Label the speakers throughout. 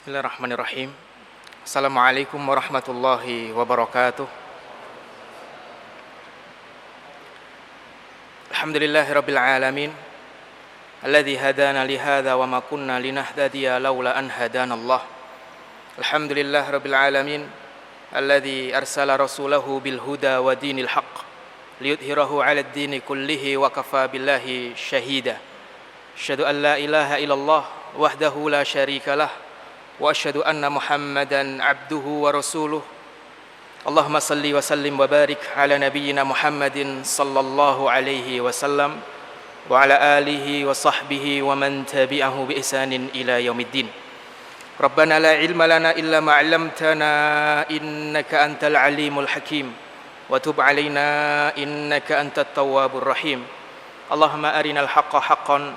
Speaker 1: Bismillahirrahmanirrahim. Assalamualaikum warahmatullahi wabarakatuh. Alhamdulillahirabbil alamin. Alladzi hadana li hadza wa ma kunna linahtadiya laula an hadanallah. Alhamdulillahirabbil alamin. Alladzi arsala rasulahu bil huda wa dinil haqq liyudhhirahu 'alad dini kullihi wa kafa billahi syahida. Asyhadu an la ilaha illallah wahdahu la syarikalah wa asyhadu anna Muhammadan abduhu wa rasuluh. Allahumma salli wa sallim wa barik ala nabiyyina Muhammadin sallallahu alaihi wasallam wa ala alihi wa sahbihi wa man tabi'ahu bi ihsanin ila yaumiddin. Rabbana la ilma lana illa ma 'allamtana innaka antal alimul hakim wa tub alaina innaka antat tawwabur rahim. Allahumma arinal haqqa haqqan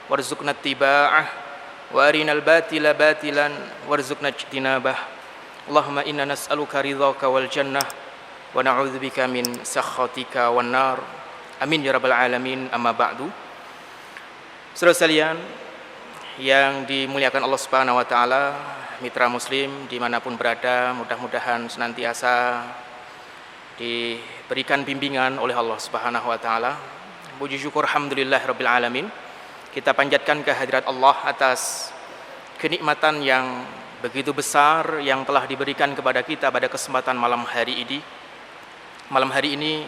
Speaker 1: warzuqna ittiba'ah wa arinal batila batilan warzuqna ijtinabah. Allahumma inna nas'aluka ridhaka wal jannah wa na'udzubika min sakhatika wan nar. Amin ya rabbal alamin. Amma ba'du. Saudara sekalian yang dimuliakan Allah Subhanahu wa taala, mitra muslim dimanapun berada, mudah-mudahan senantiasa diberikan bimbingan oleh Allah Subhanahu wa taala. Puji syukur alhamdulillahirabbil alamin. Kita panjatkan kehadirat Allah atas kenikmatan yang begitu besar yang telah diberikan kepada kita pada kesempatan malam hari ini. Malam hari ini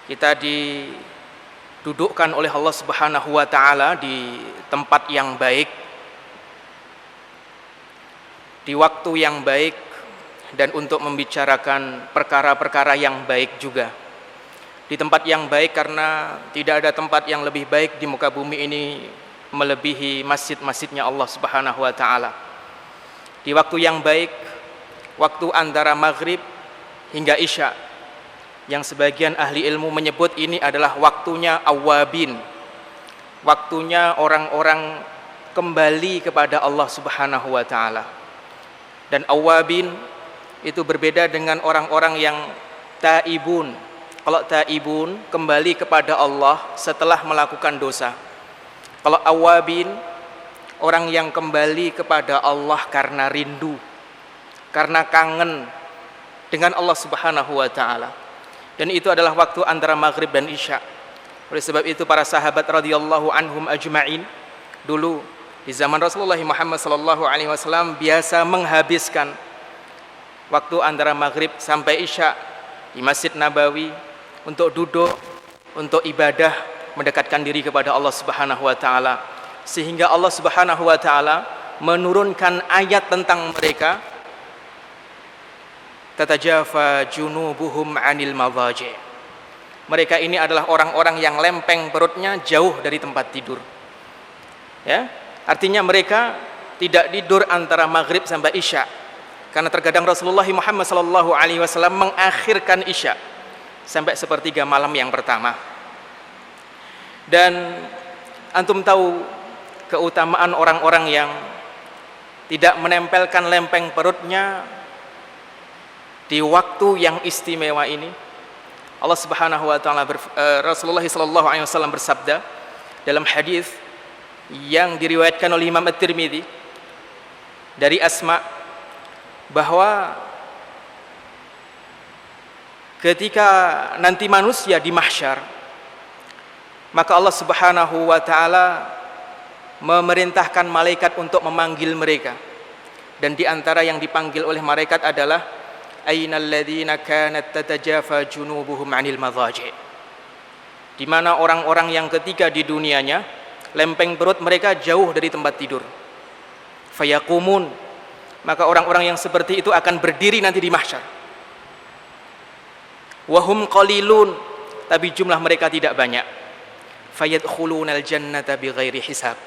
Speaker 1: kita didudukkan oleh Allah Subhanahu wa taala di tempat yang baik, di waktu yang baik, dan untuk membicarakan perkara-perkara yang baik juga. Di tempat yang baik karena tidak ada tempat yang lebih baik di muka bumi ini melebihi masjid-masjidnya Allah Subhanahu wa taala. Di waktu yang baik, waktu antara maghrib hingga isya, yang sebagian ahli ilmu menyebut ini adalah waktunya awabin, waktunya orang-orang kembali kepada Allah Subhanahu wa taala. Dan awabin itu berbeda dengan orang-orang yang taibun. Kalau taibun, kembali kepada Allah setelah melakukan dosa. Kalau awabin, orang yang kembali kepada Allah karena rindu, karena kangen dengan Allah Subhanahu wa taala. Dan itu adalah waktu antara maghrib dan isya. Oleh sebab itu para sahabat radhiyallahu anhum ajma'in dulu di zaman Rasulullah Muhammad sallallahu alaihi wasallam biasa menghabiskan waktu antara maghrib sampai isya di Masjid Nabawi untuk duduk, untuk ibadah, mendekatkan diri kepada Allah Subhanahu wa taala, sehingga Allah Subhanahu wa taala menurunkan ayat tentang mereka, tatajafa junubuhum 'anil madhaji'. Mereka ini adalah orang-orang yang lempeng perutnya jauh dari tempat tidur. Ya, artinya mereka tidak tidur antara maghrib sampai isya. Karena terkadang Rasulullah Muhammad sallallahu alaihi wasallam mengakhirkan isya sampai sepertiga malam yang pertama. Dan antum tahu keutamaan orang-orang yang tidak menempelkan lempeng perutnya di waktu yang istimewa ini. Allah Subhanahu wa taala Rasulullah sallallahu alaihi wasallam bersabda dalam hadis yang diriwayatkan oleh Imam At-Tirmidzi dari Asma, bahwa ketika nanti manusia di mahsyar, maka Allah Subhanahu wa taala memerintahkan malaikat untuk memanggil mereka. Dan di antara yang dipanggil oleh malaikat adalah ainal ladzina kanat tatajafa junubuhum 'anil madhaji'. Di mana orang-orang yang ketika di dunianya lempeng perut mereka jauh dari tempat tidur. Fayaqumun, maka orang-orang yang seperti itu akan berdiri nanti di mahsyar. Wahum qalilun, tapi jumlah mereka tidak banyak. Fayadkhulunal jannata bighairi hisab.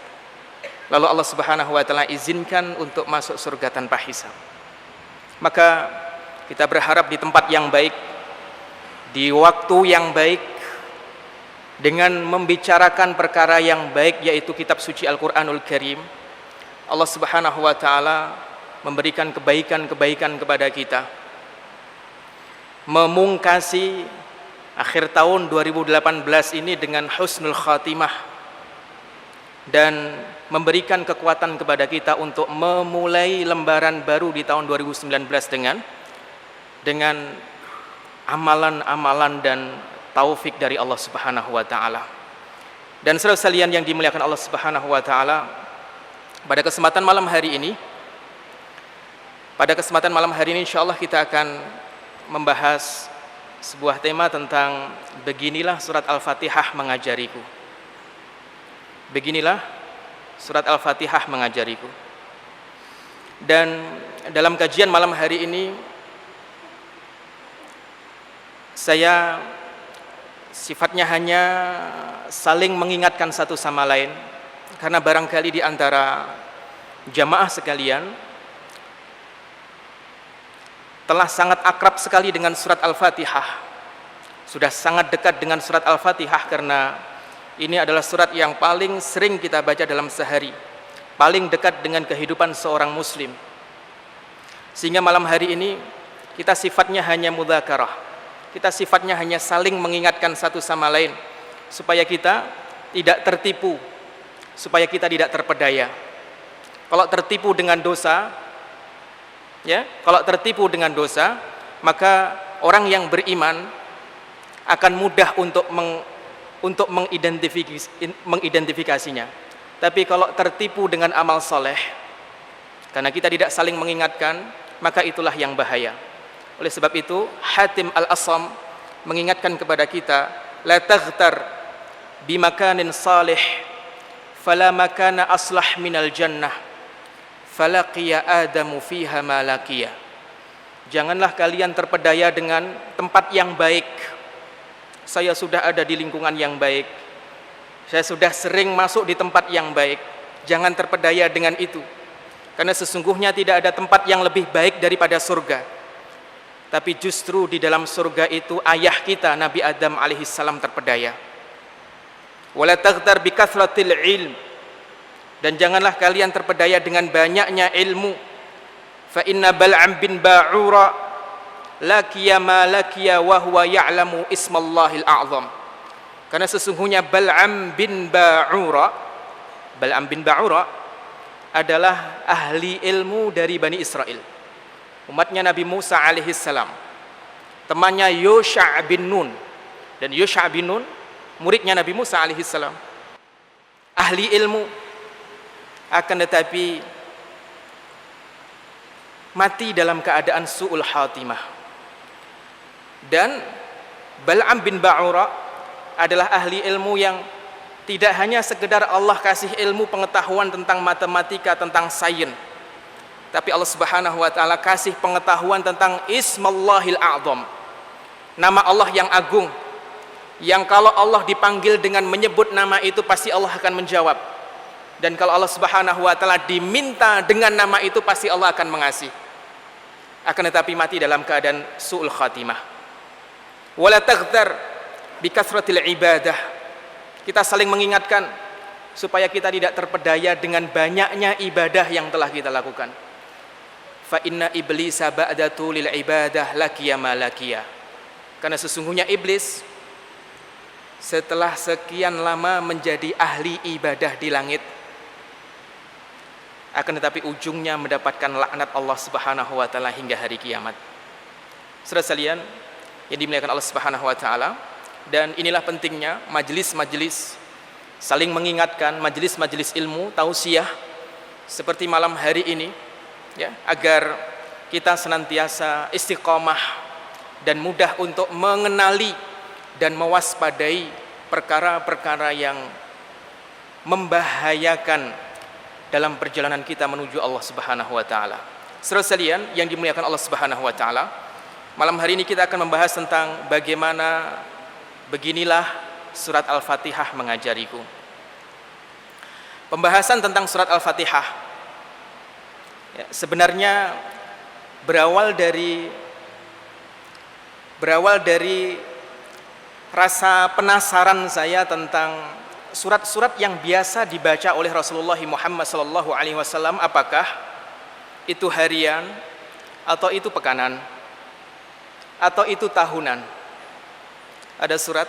Speaker 1: Lalu Allah Subhanahu wa taala izinkan untuk masuk surga tanpa hisab. Maka kita berharap di tempat yang baik, di waktu yang baik, dengan membicarakan perkara yang baik, yaitu kitab suci Al-Qur'anul Karim, Allah Subhanahu wa taala memberikan kebaikan-kebaikan kepada kita, memungkasi akhir tahun 2018 ini dengan husnul khatimah, dan memberikan kekuatan kepada kita untuk memulai lembaran baru di tahun 2019 dengan amalan-amalan dan taufik dari Allah Subhanahu wa taala. Dan saudara sekalian yang dimuliakan Allah Subhanahu wa taala, pada kesempatan malam hari ini insyaallah kita akan membahas sebuah tema tentang beginilah surat Al-Fatihah mengajariku. Beginilah surat Al-Fatihah mengajariku. Dan dalam kajian malam hari ini saya sifatnya hanya saling mengingatkan satu sama lain, karena barangkali di antara jamaah sekalian telah sangat akrab sekali dengan surat Al-Fatihah, sudah sangat dekat dengan surat Al-Fatihah, karena ini adalah surat yang paling sering kita baca dalam sehari, paling dekat dengan kehidupan seorang muslim. Sehingga malam hari ini kita sifatnya hanya mudzakarah, kita sifatnya hanya saling mengingatkan satu sama lain, supaya kita tidak tertipu, supaya kita tidak terpedaya. Kalau tertipu dengan dosa, maka orang yang beriman akan mudah untuk mengidentifikasinya. Tapi kalau tertipu dengan amal soleh, karena kita tidak saling mengingatkan, maka itulah yang bahaya. Oleh sebab itu, Hatim Al-Asam mengingatkan kepada kita, la taghtar bimakanin salih fala makana aslah minal jannah falaqiya adamu fiha ma laqiya. Janganlah kalian terpedaya dengan tempat yang baik. Saya sudah ada di lingkungan yang baik, saya sudah sering masuk di tempat yang baik. Jangan terpedaya dengan itu, karena sesungguhnya tidak ada tempat yang lebih baik daripada surga. Tapi justru di dalam surga itu ayah kita Nabi Adam alaihissalam terpedaya. Wala taghtar bi kathratil ilm, dan janganlah kalian terpedaya dengan banyaknya ilmu. Fa inna Bal'am bin Ba'ura laqiya ma laqiya wa huwa ya'lamu ismallahil a'zam. Karena sesungguhnya Bal'am bin Ba'ura adalah ahli ilmu dari Bani Israel, umatnya Nabi Musa alaihissalam, temannya Yusha' bin Nun. Dan Yusha' bin Nun muridnya Nabi Musa alaihissalam, ahli ilmu, akan tetapi mati dalam keadaan su'ul khatimah. Dan Bal'am bin Ba'ura adalah ahli ilmu yang tidak hanya sekedar Allah kasih ilmu pengetahuan tentang matematika, tentang sains, tapi Allah Subhanahu wa taala kasih pengetahuan tentang Ismallahil A'zam, nama Allah yang agung, yang kalau Allah dipanggil dengan menyebut nama itu pasti Allah akan menjawab. Dan kalau Allah Subhanahu wa taala diminta dengan nama itu pasti Allah akan mengasih. Akan tetapi mati dalam keadaan su'ul khatimah. Wala taghtar bi kathratil ibadah. Kita saling mengingatkan supaya kita tidak terpedaya dengan banyaknya ibadah yang telah kita lakukan. Fa inna iblisa ba'da tulil ibadah laqiya ma laqiya. Karena sesungguhnya iblis setelah sekian lama menjadi ahli ibadah di langit, akan tetapi ujungnya mendapatkan laknat Allah Subhanahu wa taala hingga hari kiamat. Saudara sekalian yang dimuliakan Allah Subhanahu wa taala, dan inilah pentingnya majelis-majelis saling mengingatkan, majelis-majelis ilmu tausiah seperti malam hari ini, agar kita senantiasa istiqomah dan mudah untuk mengenali dan mewaspadai perkara-perkara yang membahayakan dalam perjalanan kita menuju Allah Subhanahu wa taala. Saudara sekalian yang dimuliakan Allah Subhanahu wa taala, malam hari ini kita akan membahas tentang bagaimana beginilah surat Al-Fatihah mengajariku. Pembahasan tentang surat Al-Fatihah sebenarnya berawal dari rasa penasaran saya tentang surat-surat yang biasa dibaca oleh Rasulullah Muhammad SAW, apakah itu harian atau itu pekanan atau itu tahunan. Ada surat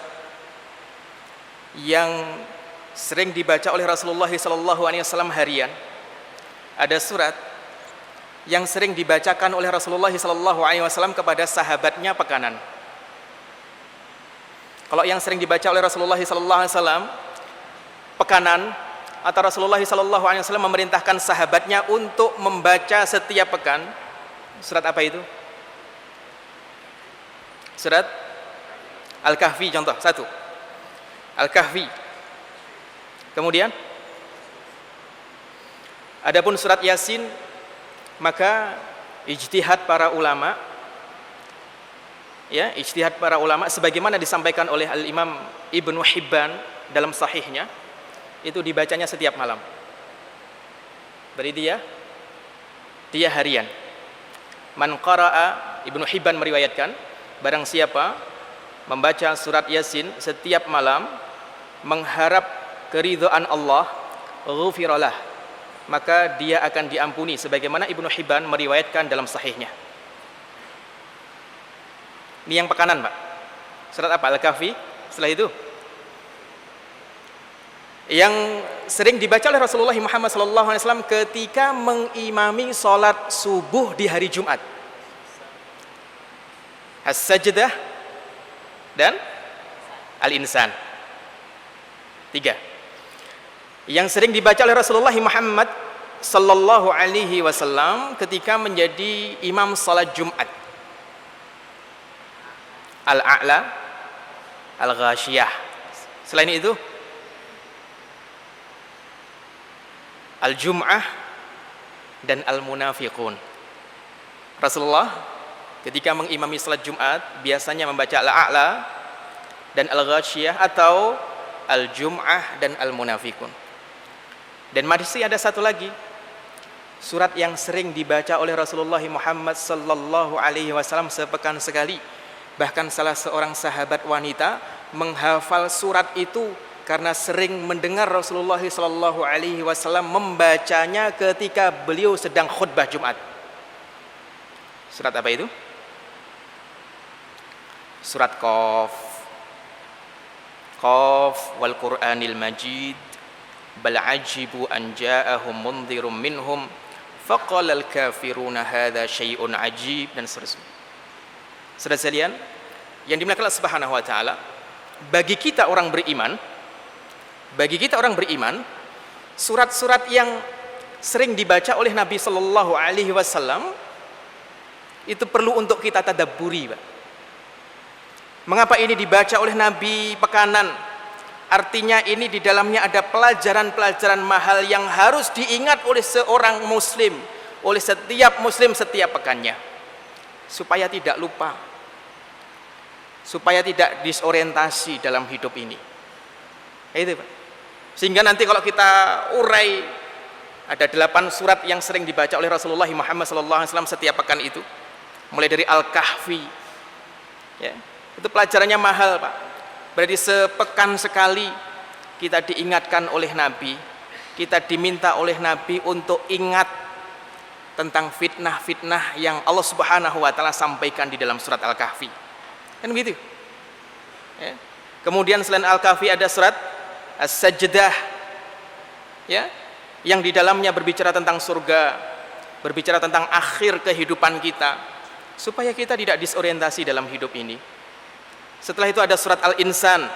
Speaker 1: yang sering dibaca oleh Rasulullah SAW harian. Ada surat yang sering dibacakan oleh Rasulullah SAW kepada sahabatnya pekanan. Kalau yang sering dibaca oleh Rasulullah SAW pekanan, atau Rasulullah SAW memerintahkan sahabatnya untuk membaca setiap pekan, surat apa itu? Surat Al-Kahfi contoh, satu Al-Kahfi. Kemudian adapun surat Yasin, maka ijtihad para ulama, ya, ijtihad para ulama sebagaimana disampaikan oleh Al-Imam Ibnu Hibban dalam sahihnya, itu dibacanya setiap malam. Berarti dia harian. Man qara'a, Ibnu Hibban meriwayatkan, barang siapa membaca surat Yasin setiap malam mengharap keridhaan Allah, ghufiralah, maka dia akan diampuni, sebagaimana Ibnu Hibban meriwayatkan dalam sahihnya. Ini yang pekanan, Pak. Surat apa? Al-Kahfi. Setelah itu yang sering dibaca oleh Rasulullah Muhammad SAW ketika mengimami sholat subuh di hari Jumat, As-Sajdah dan Al-Insan. 3. Yang sering dibaca oleh Rasulullah Muhammad SAW ketika menjadi imam sholat Jumat, Al-A'la, Al-Ghashiyah. Selain itu Al-Jum'ah dan Al-Munafiqun. Rasulullah ketika mengimami salat Jumat biasanya membaca Al-A'la dan Al-Ghashiyah atau Al-Jum'ah dan Al-Munafiqun. Dan masih ada satu lagi surat yang sering dibaca oleh Rasulullah Muhammad SAW sepekan sekali. Bahkan salah seorang sahabat wanita menghafal surat itu karena sering mendengar Rasulullah SAW membacanya ketika beliau sedang khutbah Jumat. Surat apa itu? Surat Qaf. Qaf wal Qur'anil Majid, bal ajibu an ja'ahum mundhirum minhum faqala al kafiruna hadza syai'un ajib, dan seterusnya. Saudara sekalian yang dimuliakan Allah Subhanahu wa taala, bagi kita orang beriman, surat-surat yang sering dibaca oleh Nabi Sallallahu Alaihi Wasallam itu perlu untuk kita tadabburi, Pak. Mengapa ini dibaca oleh Nabi pekanan? Artinya ini di dalamnya ada pelajaran-pelajaran mahal yang harus diingat oleh seorang muslim, oleh setiap muslim setiap pekannya, supaya tidak lupa, supaya tidak disorientasi dalam hidup ini. Itu, Pak. Sehingga nanti kalau kita urai, ada 8 surat yang sering dibaca oleh Rasulullah Muhammad SAW setiap pekan itu, mulai dari Al-Kahfi, ya, itu pelajarannya mahal, Pak. Berarti sepekan sekali kita diingatkan oleh Nabi, kita diminta oleh Nabi untuk ingat tentang fitnah-fitnah yang Allah Subhanahu wa taala sampaikan di dalam surat Al-Kahfi. Kan begitu? Ya. Kemudian selain Al-Kahfi ada surat As-Sajdah, ya, yang di dalamnya berbicara tentang surga, berbicara tentang akhir kehidupan kita, supaya kita tidak disorientasi dalam hidup ini. Setelah itu ada surat Al-Insan,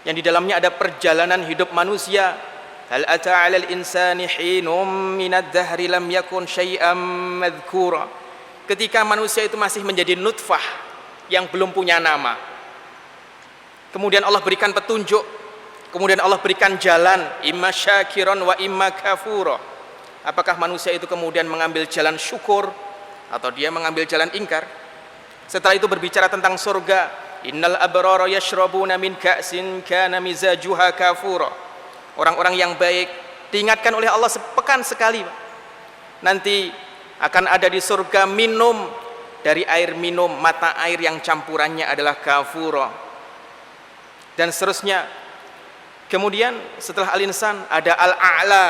Speaker 1: yang di dalamnya ada perjalanan hidup manusia. Hal ata 'alal insani hinum minad dahri lam yakun syai'am madhkura. Ketika manusia itu masih menjadi nutfah yang belum punya nama, kemudian Allah berikan petunjuk, kemudian Allah berikan jalan, imma syakiran wa imma kafura. Apakah manusia itu kemudian mengambil jalan syukur atau dia mengambil jalan ingkar? Setelah itu berbicara tentang surga, innal abrara yashrabuna min ka'sin kana mizajuha kafura. Orang-orang yang baik diingatkan oleh Allah sepekan sekali, nanti akan ada di surga minum dari air minum, mata air yang campurannya adalah kafura, dan seterusnya. Kemudian setelah Al-Insan ada Al-A'la,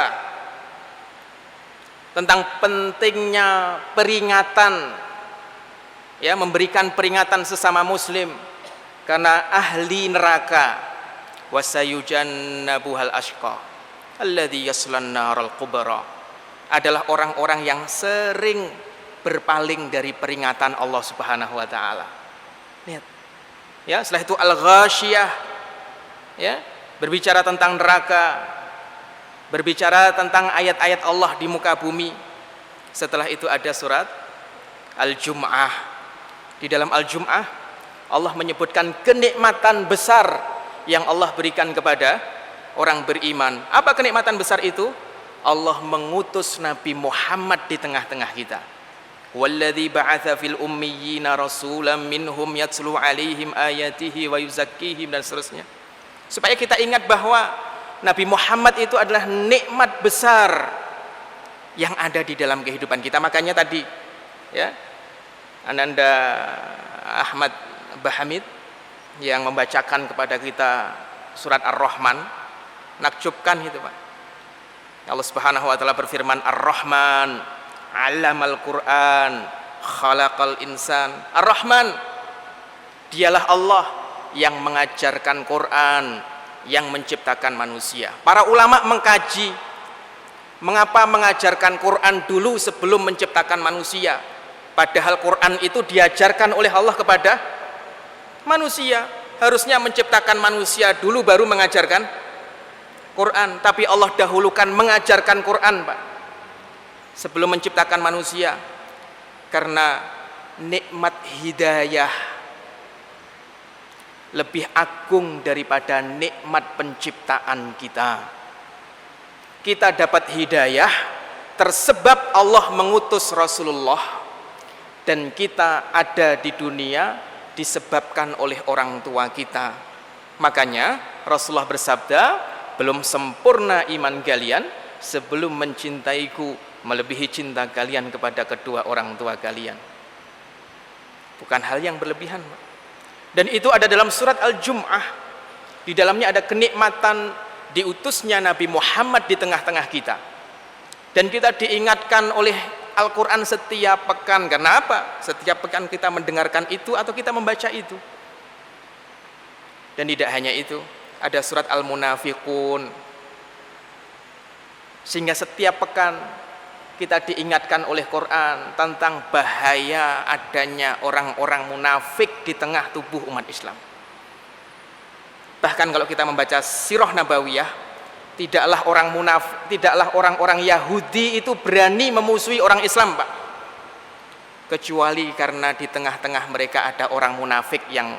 Speaker 1: tentang pentingnya peringatan, ya, memberikan peringatan sesama muslim, karena ahli neraka wa sayujannabuhal ashqa alladzi yaslan naral kubra, adalah orang-orang yang sering berpaling dari peringatan Allah Subhanahu wa taala. Lihat. Ya, setelah itu al-ghasyiyah, ya, berbicara tentang neraka, berbicara tentang ayat-ayat Allah di muka bumi. Setelah itu ada surat Al-Jum'ah. Di dalam Al-Jum'ah Allah menyebutkan kenikmatan besar yang Allah berikan kepada orang beriman. Apa kenikmatan besar itu? Allah mengutus Nabi Muhammad di tengah-tengah kita. Walladzi ba'atsa fil ummiyina rasulan minhum yatslu 'alaihim ayatihi wa yuzakkihim, dan seterusnya. Supaya kita ingat bahwa Nabi Muhammad itu adalah nikmat besar yang ada di dalam kehidupan kita. Makanya tadi, ya, Ananda Ahmad Bahamid yang membacakan kepada kita surat Ar-Rahman, nakjubkan itu, Pak. Allah Subhanahu wa taala berfirman, Ar-Rahman 'allamal Qur'an, khalaqal insan. Ar-Rahman, dialah Allah yang mengajarkan Quran, yang menciptakan manusia. Para ulama mengkaji mengapa mengajarkan Quran dulu sebelum menciptakan manusia, padahal Quran itu diajarkan oleh Allah kepada manusia. Harusnya menciptakan manusia dulu baru mengajarkan Quran, tapi Allah dahulukan mengajarkan Quran, Pak, sebelum menciptakan manusia, karena nikmat hidayah lebih agung daripada nikmat penciptaan kita. Kita dapat hidayah tersebab Allah mengutus Rasulullah, dan kita ada di dunia disebabkan oleh orang tua kita. Makanya Rasulullah bersabda, belum sempurna iman kalian sebelum mencintaiku melebihi cinta kalian kepada kedua orang tua kalian. Bukan hal yang berlebihan, dan itu ada dalam surat Al-Jum'ah. Di dalamnya ada kenikmatan diutusnya Nabi Muhammad di tengah-tengah kita, dan kita diingatkan oleh Al-Quran setiap pekan. Karena apa? Setiap pekan kita mendengarkan itu atau kita membaca itu. Dan tidak hanya itu, ada surat Al-Munafiqun, sehingga setiap pekan kita diingatkan oleh Quran tentang bahaya adanya orang-orang munafik di tengah tubuh umat Islam. Bahkan kalau kita membaca sirah nabawiyah, tidaklah orang-orang Yahudi itu berani memusuhi orang Islam, Pak, kecuali karena di tengah-tengah mereka ada orang munafik yang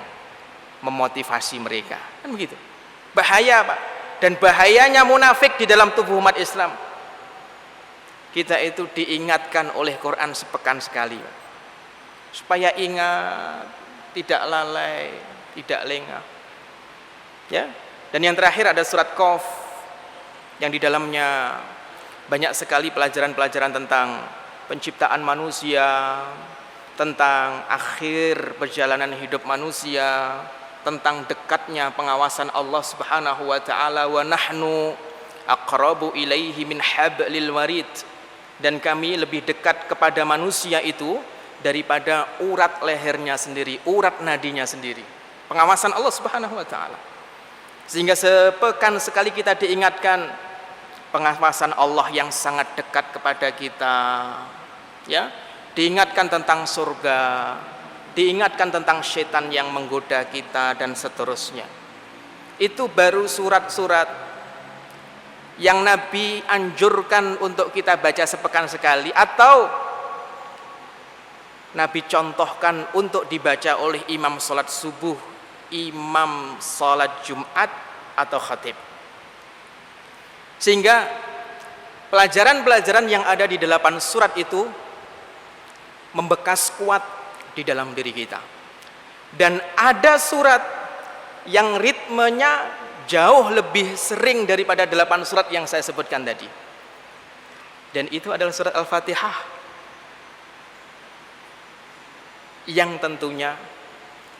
Speaker 1: memotivasi mereka. Kan begitu. Bahaya, Pak. Dan bahayanya munafik di dalam tubuh umat Islam, kita itu diingatkan oleh Quran sepekan sekali, Pak, supaya ingat, tidak lalai, tidak lengah, ya. Dan yang terakhir ada surat Qaf, yang di dalamnya banyak sekali pelajaran-pelajaran tentang penciptaan manusia, tentang akhir perjalanan hidup manusia, tentang dekatnya pengawasan Allah Subhanahu wa taala. Wa nahnu aqrabu ilaihi min hablil warid, dan kami lebih dekat kepada manusia itu daripada urat lehernya sendiri, urat nadinya sendiri. Pengawasan Allah Subhanahu wa taala. Sehingga sepekan sekali kita diingatkan pengawasan Allah yang sangat dekat kepada kita, ya. Diingatkan tentang surga, diingatkan tentang setan yang menggoda kita, dan seterusnya. Itu baru surat-surat yang Nabi anjurkan untuk kita baca sepekan sekali, atau Nabi contohkan untuk dibaca oleh imam sholat subuh, imam sholat Jumat, atau khatib. Sehingga pelajaran-pelajaran yang ada di 8 surat itu membekas kuat di dalam diri kita. Dan ada surat yang ritmenya jauh lebih sering daripada 8 surat yang saya sebutkan tadi, dan itu adalah surat Al-Fatihah, yang tentunya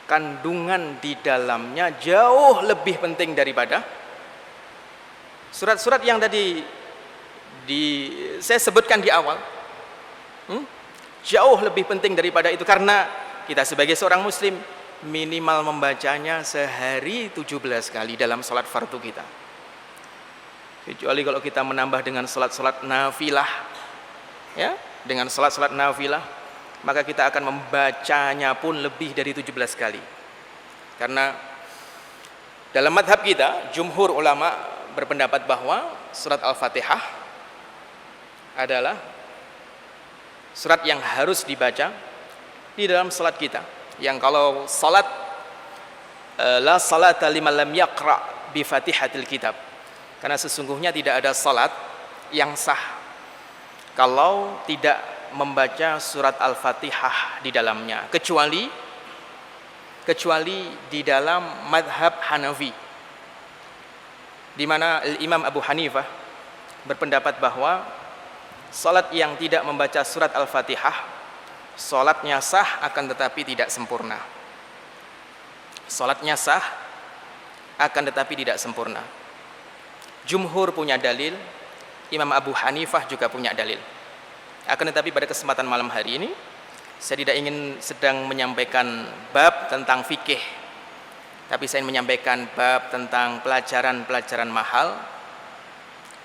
Speaker 1: kandungan di dalamnya jauh lebih penting daripada surat-surat yang tadi saya sebutkan di awal. Jauh lebih penting daripada itu, karena kita sebagai seorang muslim minimal membacanya sehari 17 kali dalam sholat fardu kita. Kecuali kalau kita menambah dengan sholat-sholat nafilah, ya, dengan sholat-sholat nafilah, maka kita akan membacanya pun lebih dari 17 kali. Karena dalam madhab kita, jumhur ulama berpendapat bahwa surat Al-Fatihah adalah surat yang harus dibaca di dalam salat kita. Yang kalau salat la salata liman lam yaqra bi Fatihatil kitab. Karena sesungguhnya tidak ada salat yang sah kalau tidak membaca surat Al-Fatihah di dalamnya, kecuali di dalam madhab Hanafi, di mana Imam Abu Hanifah berpendapat bahwa salat yang tidak membaca surat Al-Fatihah salatnya sah akan tetapi tidak sempurna. Salatnya sah akan tetapi tidak sempurna. Jumhur punya dalil, Imam Abu Hanifah juga punya dalil. Akan tetapi pada kesempatan malam hari ini saya tidak ingin sedang menyampaikan bab tentang fikih, tapi saya ingin menyampaikan bab tentang pelajaran-pelajaran mahal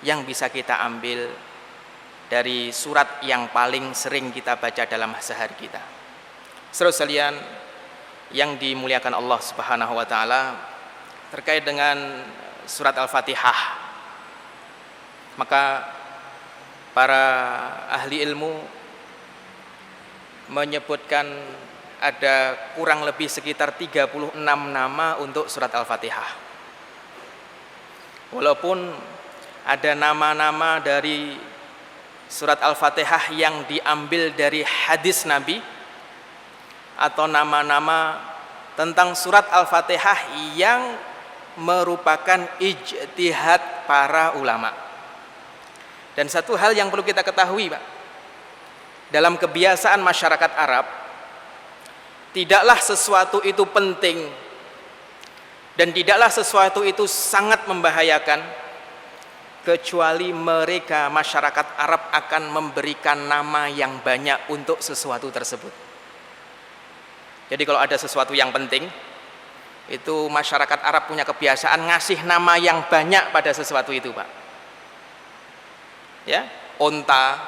Speaker 1: yang bisa kita ambil dari surat yang paling sering kita baca dalam sehari kita. Saudara sekalian yang dimuliakan Allah Subhanahu wa taala, terkait dengan surat Al-Fatihah, maka para ahli ilmu menyebutkan ada kurang lebih sekitar 36 nama untuk surat Al-Fatihah. Walaupun ada nama-nama dari surat Al-Fatihah yang diambil dari hadis Nabi, atau nama-nama tentang surat Al-Fatihah yang merupakan ijtihad para ulama. Dan satu hal yang perlu kita ketahui, Pak, dalam kebiasaan masyarakat Arab, tidaklah sesuatu itu penting dan tidaklah sesuatu itu sangat membahayakan kecuali mereka, masyarakat Arab, akan memberikan nama yang banyak untuk sesuatu tersebut. Jadi kalau ada sesuatu yang penting, itu masyarakat Arab punya kebiasaan ngasih nama yang banyak pada sesuatu itu, Pak. Ya, onta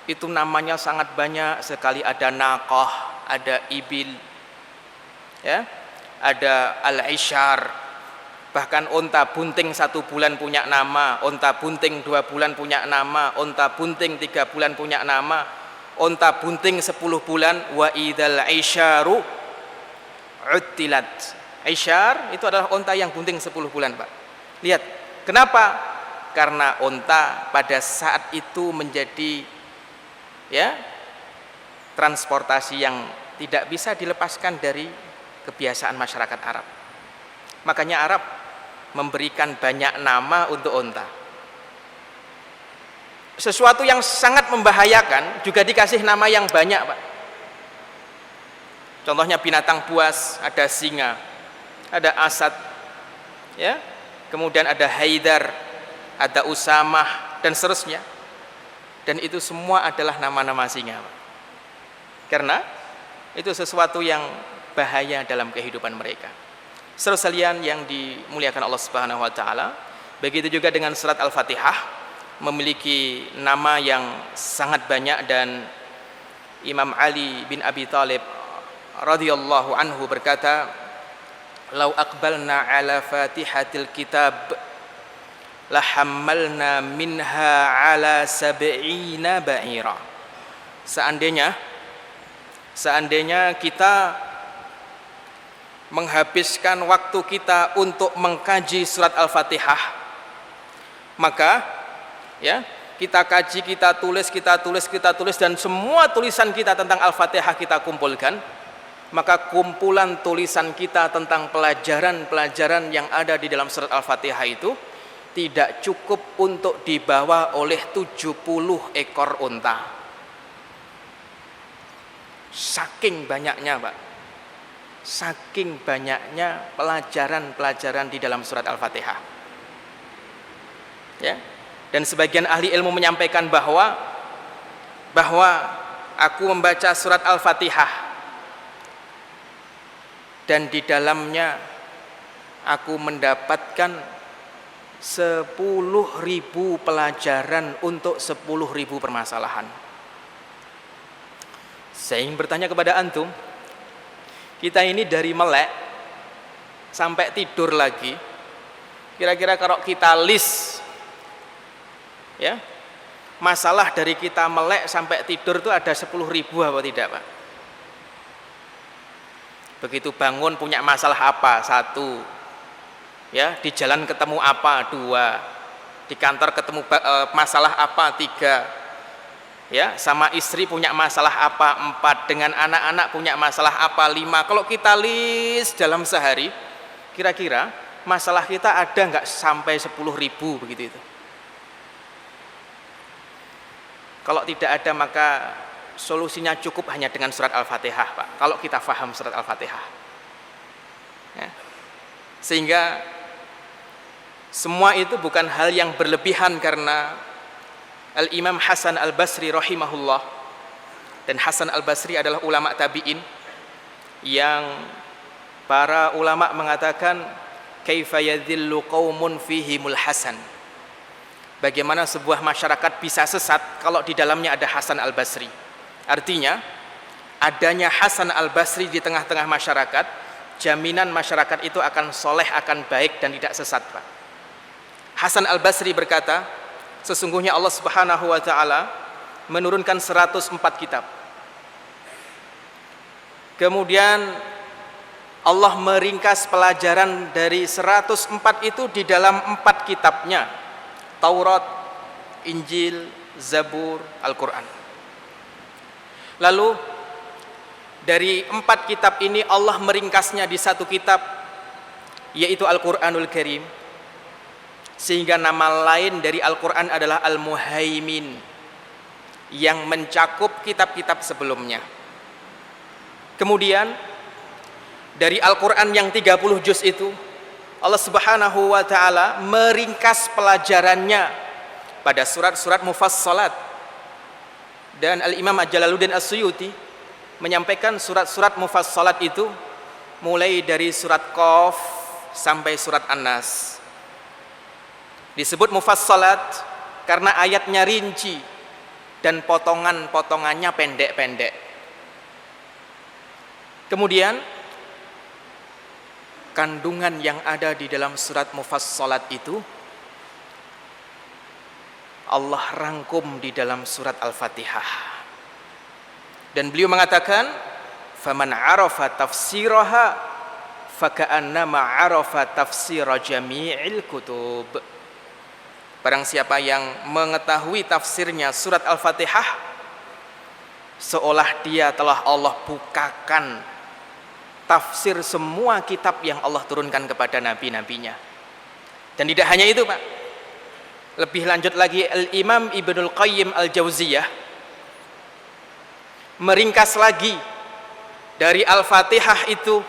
Speaker 1: itu namanya sangat banyak sekali, ada naqah, ada ibil, ya, ada al-ishar. Bahkan onta bunting 1 bulan punya nama, onta bunting 2 bulan punya nama, onta bunting 3 bulan punya nama, onta bunting 10 bulan. Wa idzal isyaru uttilat. Isyar itu adalah onta yang bunting 10 bulan, Pak. Lihat, kenapa? Karena onta pada saat itu menjadi, ya, transportasi yang tidak bisa dilepaskan dari kebiasaan masyarakat Arab. Makanya Arab memberikan banyak nama untuk onta. Sesuatu yang sangat membahayakan juga dikasih nama yang banyak, Pak. Contohnya binatang buas, ada singa, ada asad, ya, kemudian ada haidar, ada usamah, dan seterusnya. Dan itu semua adalah nama-nama singa, Pak. Karena itu sesuatu yang bahaya dalam kehidupan mereka. Saudara sekalian yang dimuliakan Allah Subhanahu wa taala, begitu juga dengan surat Al-Fatihah memiliki nama yang sangat banyak. Dan Imam Ali bin Abi Thalib radhiyallahu anhu berkata, "Lau aqbalna ala Fatihatil kitab la hammalna minha ala sab'ina ba'ira." Seandainya kita menghabiskan waktu kita untuk mengkaji surat Al-Fatihah, maka, ya, kita kaji, kita tulis, dan semua tulisan kita tentang Al-Fatihah kita kumpulkan, maka kumpulan tulisan kita tentang pelajaran-pelajaran yang ada di dalam surat Al-Fatihah itu tidak cukup untuk dibawa oleh 70 ekor unta. Saking banyaknya, Pak. Saking banyaknya pelajaran-pelajaran di dalam surat Al-Fatihah. Ya. Dan sebagian ahli ilmu menyampaikan bahwa aku membaca surat Al-Fatihah dan di dalamnya aku mendapatkan 10.000 pelajaran untuk 10.000 permasalahan. Saya ingin bertanya kepada antum, kita ini dari melek sampai tidur lagi, kira-kira kalau kita list ya, masalah dari kita melek sampai tidur itu ada 10.000 apa tidak, Pak? Begitu bangun punya masalah apa? 1. Ya, di jalan ketemu apa? 2. Di kantor ketemu masalah apa? 3. Ya, sama istri punya masalah apa? 4. Dengan anak-anak punya masalah apa? 5. Kalau kita list dalam sehari, kira-kira masalah kita ada nggak sampai 10.000 begitu itu? Kalau tidak ada, maka solusinya cukup hanya dengan surat Al-Fatihah, Pak. Kalau kita faham surat Al-Fatihah, ya. Sehingga semua itu bukan hal yang berlebihan, karena Al-Imam Hasan Al-Basri rahimahullah, dan Hasan Al-Basri adalah ulama tabi'in yang para ulama mengatakan kaifa yadhillu qaumun fihimul hasan, bagaimana sebuah masyarakat bisa sesat kalau di dalamnya ada Hasan Al-Basri. Artinya adanya Hasan Al-Basri di tengah-tengah masyarakat, jaminan masyarakat itu akan soleh, akan baik dan tidak sesat, Pak. Hasan Al-Basri berkata, sesungguhnya Allah Subhanahu wa taala menurunkan 104 kitab. Kemudian Allah meringkas pelajaran dari 104 itu di dalam 4 kitabnya, Taurat, Injil, Zabur, Al-Quran. Lalu dari 4 kitab ini Allah meringkasnya di 1 kitab, yaitu Al-Quranul Karim. Sehingga nama lain dari Al-Quran adalah Al-Muhaimin, yang mencakup kitab-kitab sebelumnya. Kemudian dari Al-Quran yang 30 juz itu, Allah Subhanahu wa ta'ala meringkas pelajarannya pada surat-surat mufassalat. Dan Al-Imam Jalaluddin As-Suyuti menyampaikan surat-surat mufassalat itu mulai dari surat Qaf sampai surat An-Nas. Disebut mufassalat karena ayatnya rinci dan potongan-potongannya pendek-pendek. Kemudian kandungan yang ada di dalam surat mufassalat itu Allah rangkum di dalam surat Al-Fatihah. Dan beliau mengatakan, "Faman 'arafa tafsiraha faka'annama 'arafa tafsira jami'il kutub." Barang siapa yang mengetahui tafsirnya surat Al-Fatihah, seolah dia telah Allah bukakan tafsir semua kitab yang Allah turunkan kepada nabi-nabinya. Dan tidak hanya itu, Pak. Lebih lanjut lagi, Al-Imam Ibnul Qayyim Al-Jauziyah meringkas lagi dari Al-Fatihah itu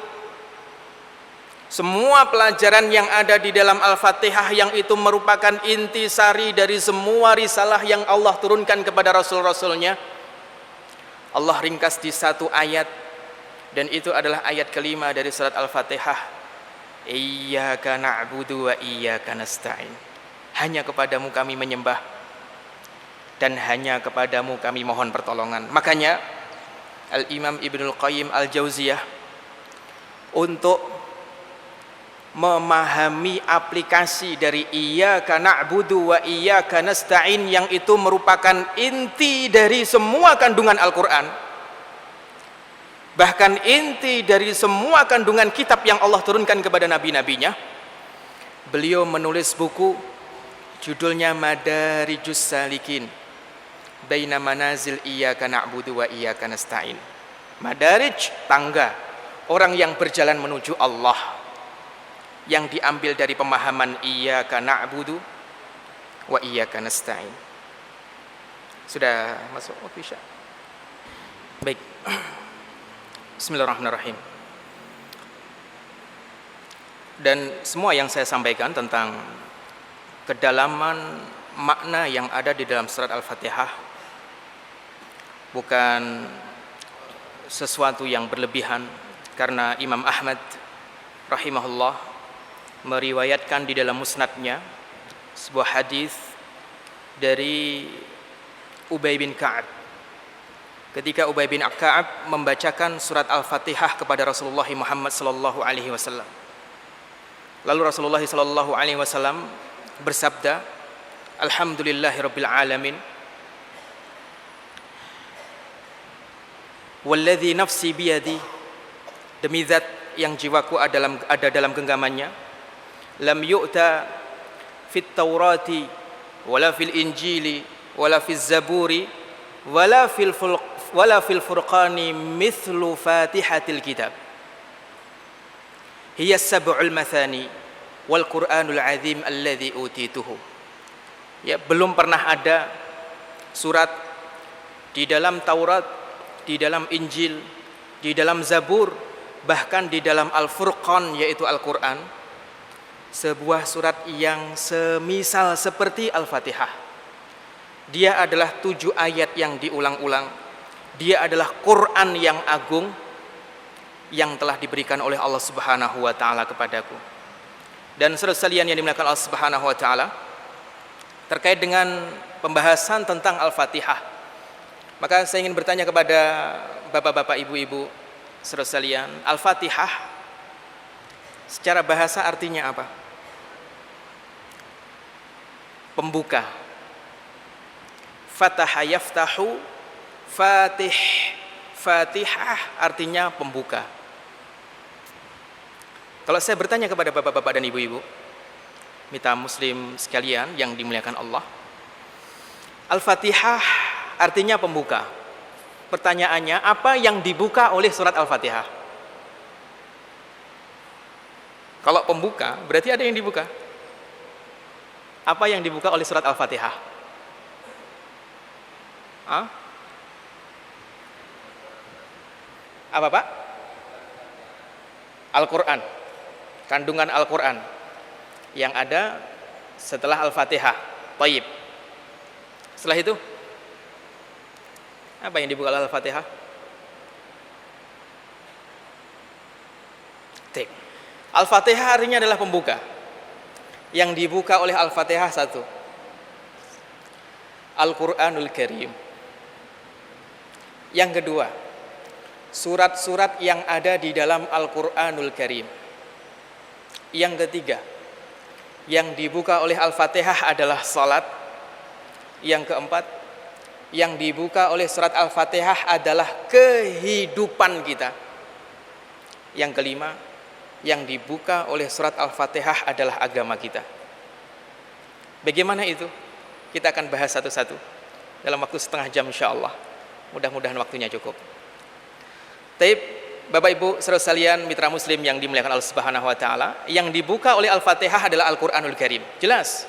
Speaker 1: semua pelajaran yang ada di dalam Al-Fatihah, yang itu merupakan intisari dari semua risalah yang Allah turunkan kepada Rasul-Rasulnya. Allah ringkas di 1 ayat, dan itu adalah ayat kelima dari surat Al-Fatihah. Iyyaka na'budu wa iyyaka nasta'in. Hanya kepadamu kami menyembah, dan hanya kepadamu kami mohon pertolongan. Makanya Al-Imam Ibnul Qayyim Al-Jauziyah, untuk memahami aplikasi dari iyyaka na'budu wa iyyaka nasta'in, yang itu merupakan inti dari semua kandungan Al-Quran, bahkan inti dari semua kandungan kitab yang Allah turunkan kepada nabi-nabinya, beliau menulis buku judulnya Madarijus Salikin Baina Manazil Iyyaka na'budu wa iyyaka nasta'in. Madarij, tangga orang yang berjalan menuju Allah, yang diambil dari pemahaman iyyaka na'budu wa iyyaka nasta'in. Sudah masuk waktu Isya? Baik. Bismillahirrahmanirrahim. Dan semua yang saya sampaikan tentang kedalaman makna yang ada di dalam surat Al-Fatihah bukan sesuatu yang berlebihan, karena Imam Ahmad rahimahullah meriwayatkan di dalam musnadnya sebuah hadis dari Ubay bin Ka'ab. Ketika Ubay bin Ka'ab membacakan surat Al-Fatihah kepada Rasulullah Muhammad sallallahu alaihi wasallam. Lalu Rasulullah sallallahu alaihi wasallam bersabda, "Alhamdulillahirabbil alamin. Walladzi nafsi biyadi." Demi zat yang jiwaku ada dalam genggamannya. Lam yu'ta fit Taurati wala fil Injili wala fil Zaburi wala fil Furqani mithlu Fatihatil Kitab. Hiya sab'ul mathani wal Qur'anul azim alladzi utituhu. Ya, belum pernah ada surat di dalam Taurat, di dalam Injil, di dalam Zabur, bahkan di dalam Al-Furqan yaitu Al-Qur'an, sebuah surat yang semisal seperti Al-Fatihah. Dia adalah 7 ayat yang diulang-ulang. Dia adalah Quran yang agung yang telah diberikan oleh Allah Subhanahu wa taala kepadaku. Dan saudara sekalian yang dimuliakan Allah Subhanahu wa taala, terkait dengan pembahasan tentang Al-Fatihah, maka saya ingin bertanya kepada bapak-bapak, ibu-ibu, saudara sekalian, Al-Fatihah secara bahasa artinya apa? Pembuka. Fataha yaftahu, fatih, Fatihah artinya pembuka. Kalau saya bertanya kepada bapak-bapak dan ibu-ibu, mitra muslim sekalian yang dimuliakan Allah, Al-Fatihah artinya pembuka. Pertanyaannya, apa yang dibuka oleh surat Al-Fatihah? Kalau pembuka, berarti ada yang dibuka. Apa yang dibuka oleh surat Al-Fatihah? Apa Pak? Al-Quran. Kandungan Al-Quran yang ada setelah Al-Fatihah. Taib. Setelah itu, apa yang dibuka oleh Al-Fatihah? Taib. Al-Fatihah artinya adalah pembuka. Yang dibuka oleh Al-Fatihah satu, Al-Quranul Karim. Yang kedua, surat-surat yang ada di dalam Al-Quranul Karim. Yang ketiga, yang dibuka oleh Al-Fatihah adalah salat. Yang keempat, yang dibuka oleh surat Al-Fatihah adalah kehidupan kita. Yang kelima, yang dibuka oleh surat Al-Fatihah adalah agama kita. Bagaimana itu? Kita akan bahas satu-satu dalam waktu setengah jam insyaallah. Mudah-mudahan waktunya cukup. Taib, Bapak Ibu saudara sekalian, mitra muslim yang dimuliakan Allah Subhanahu wa taala, yang dibuka oleh Al-Fatihah adalah Al-Qur'anul Karim. Jelas.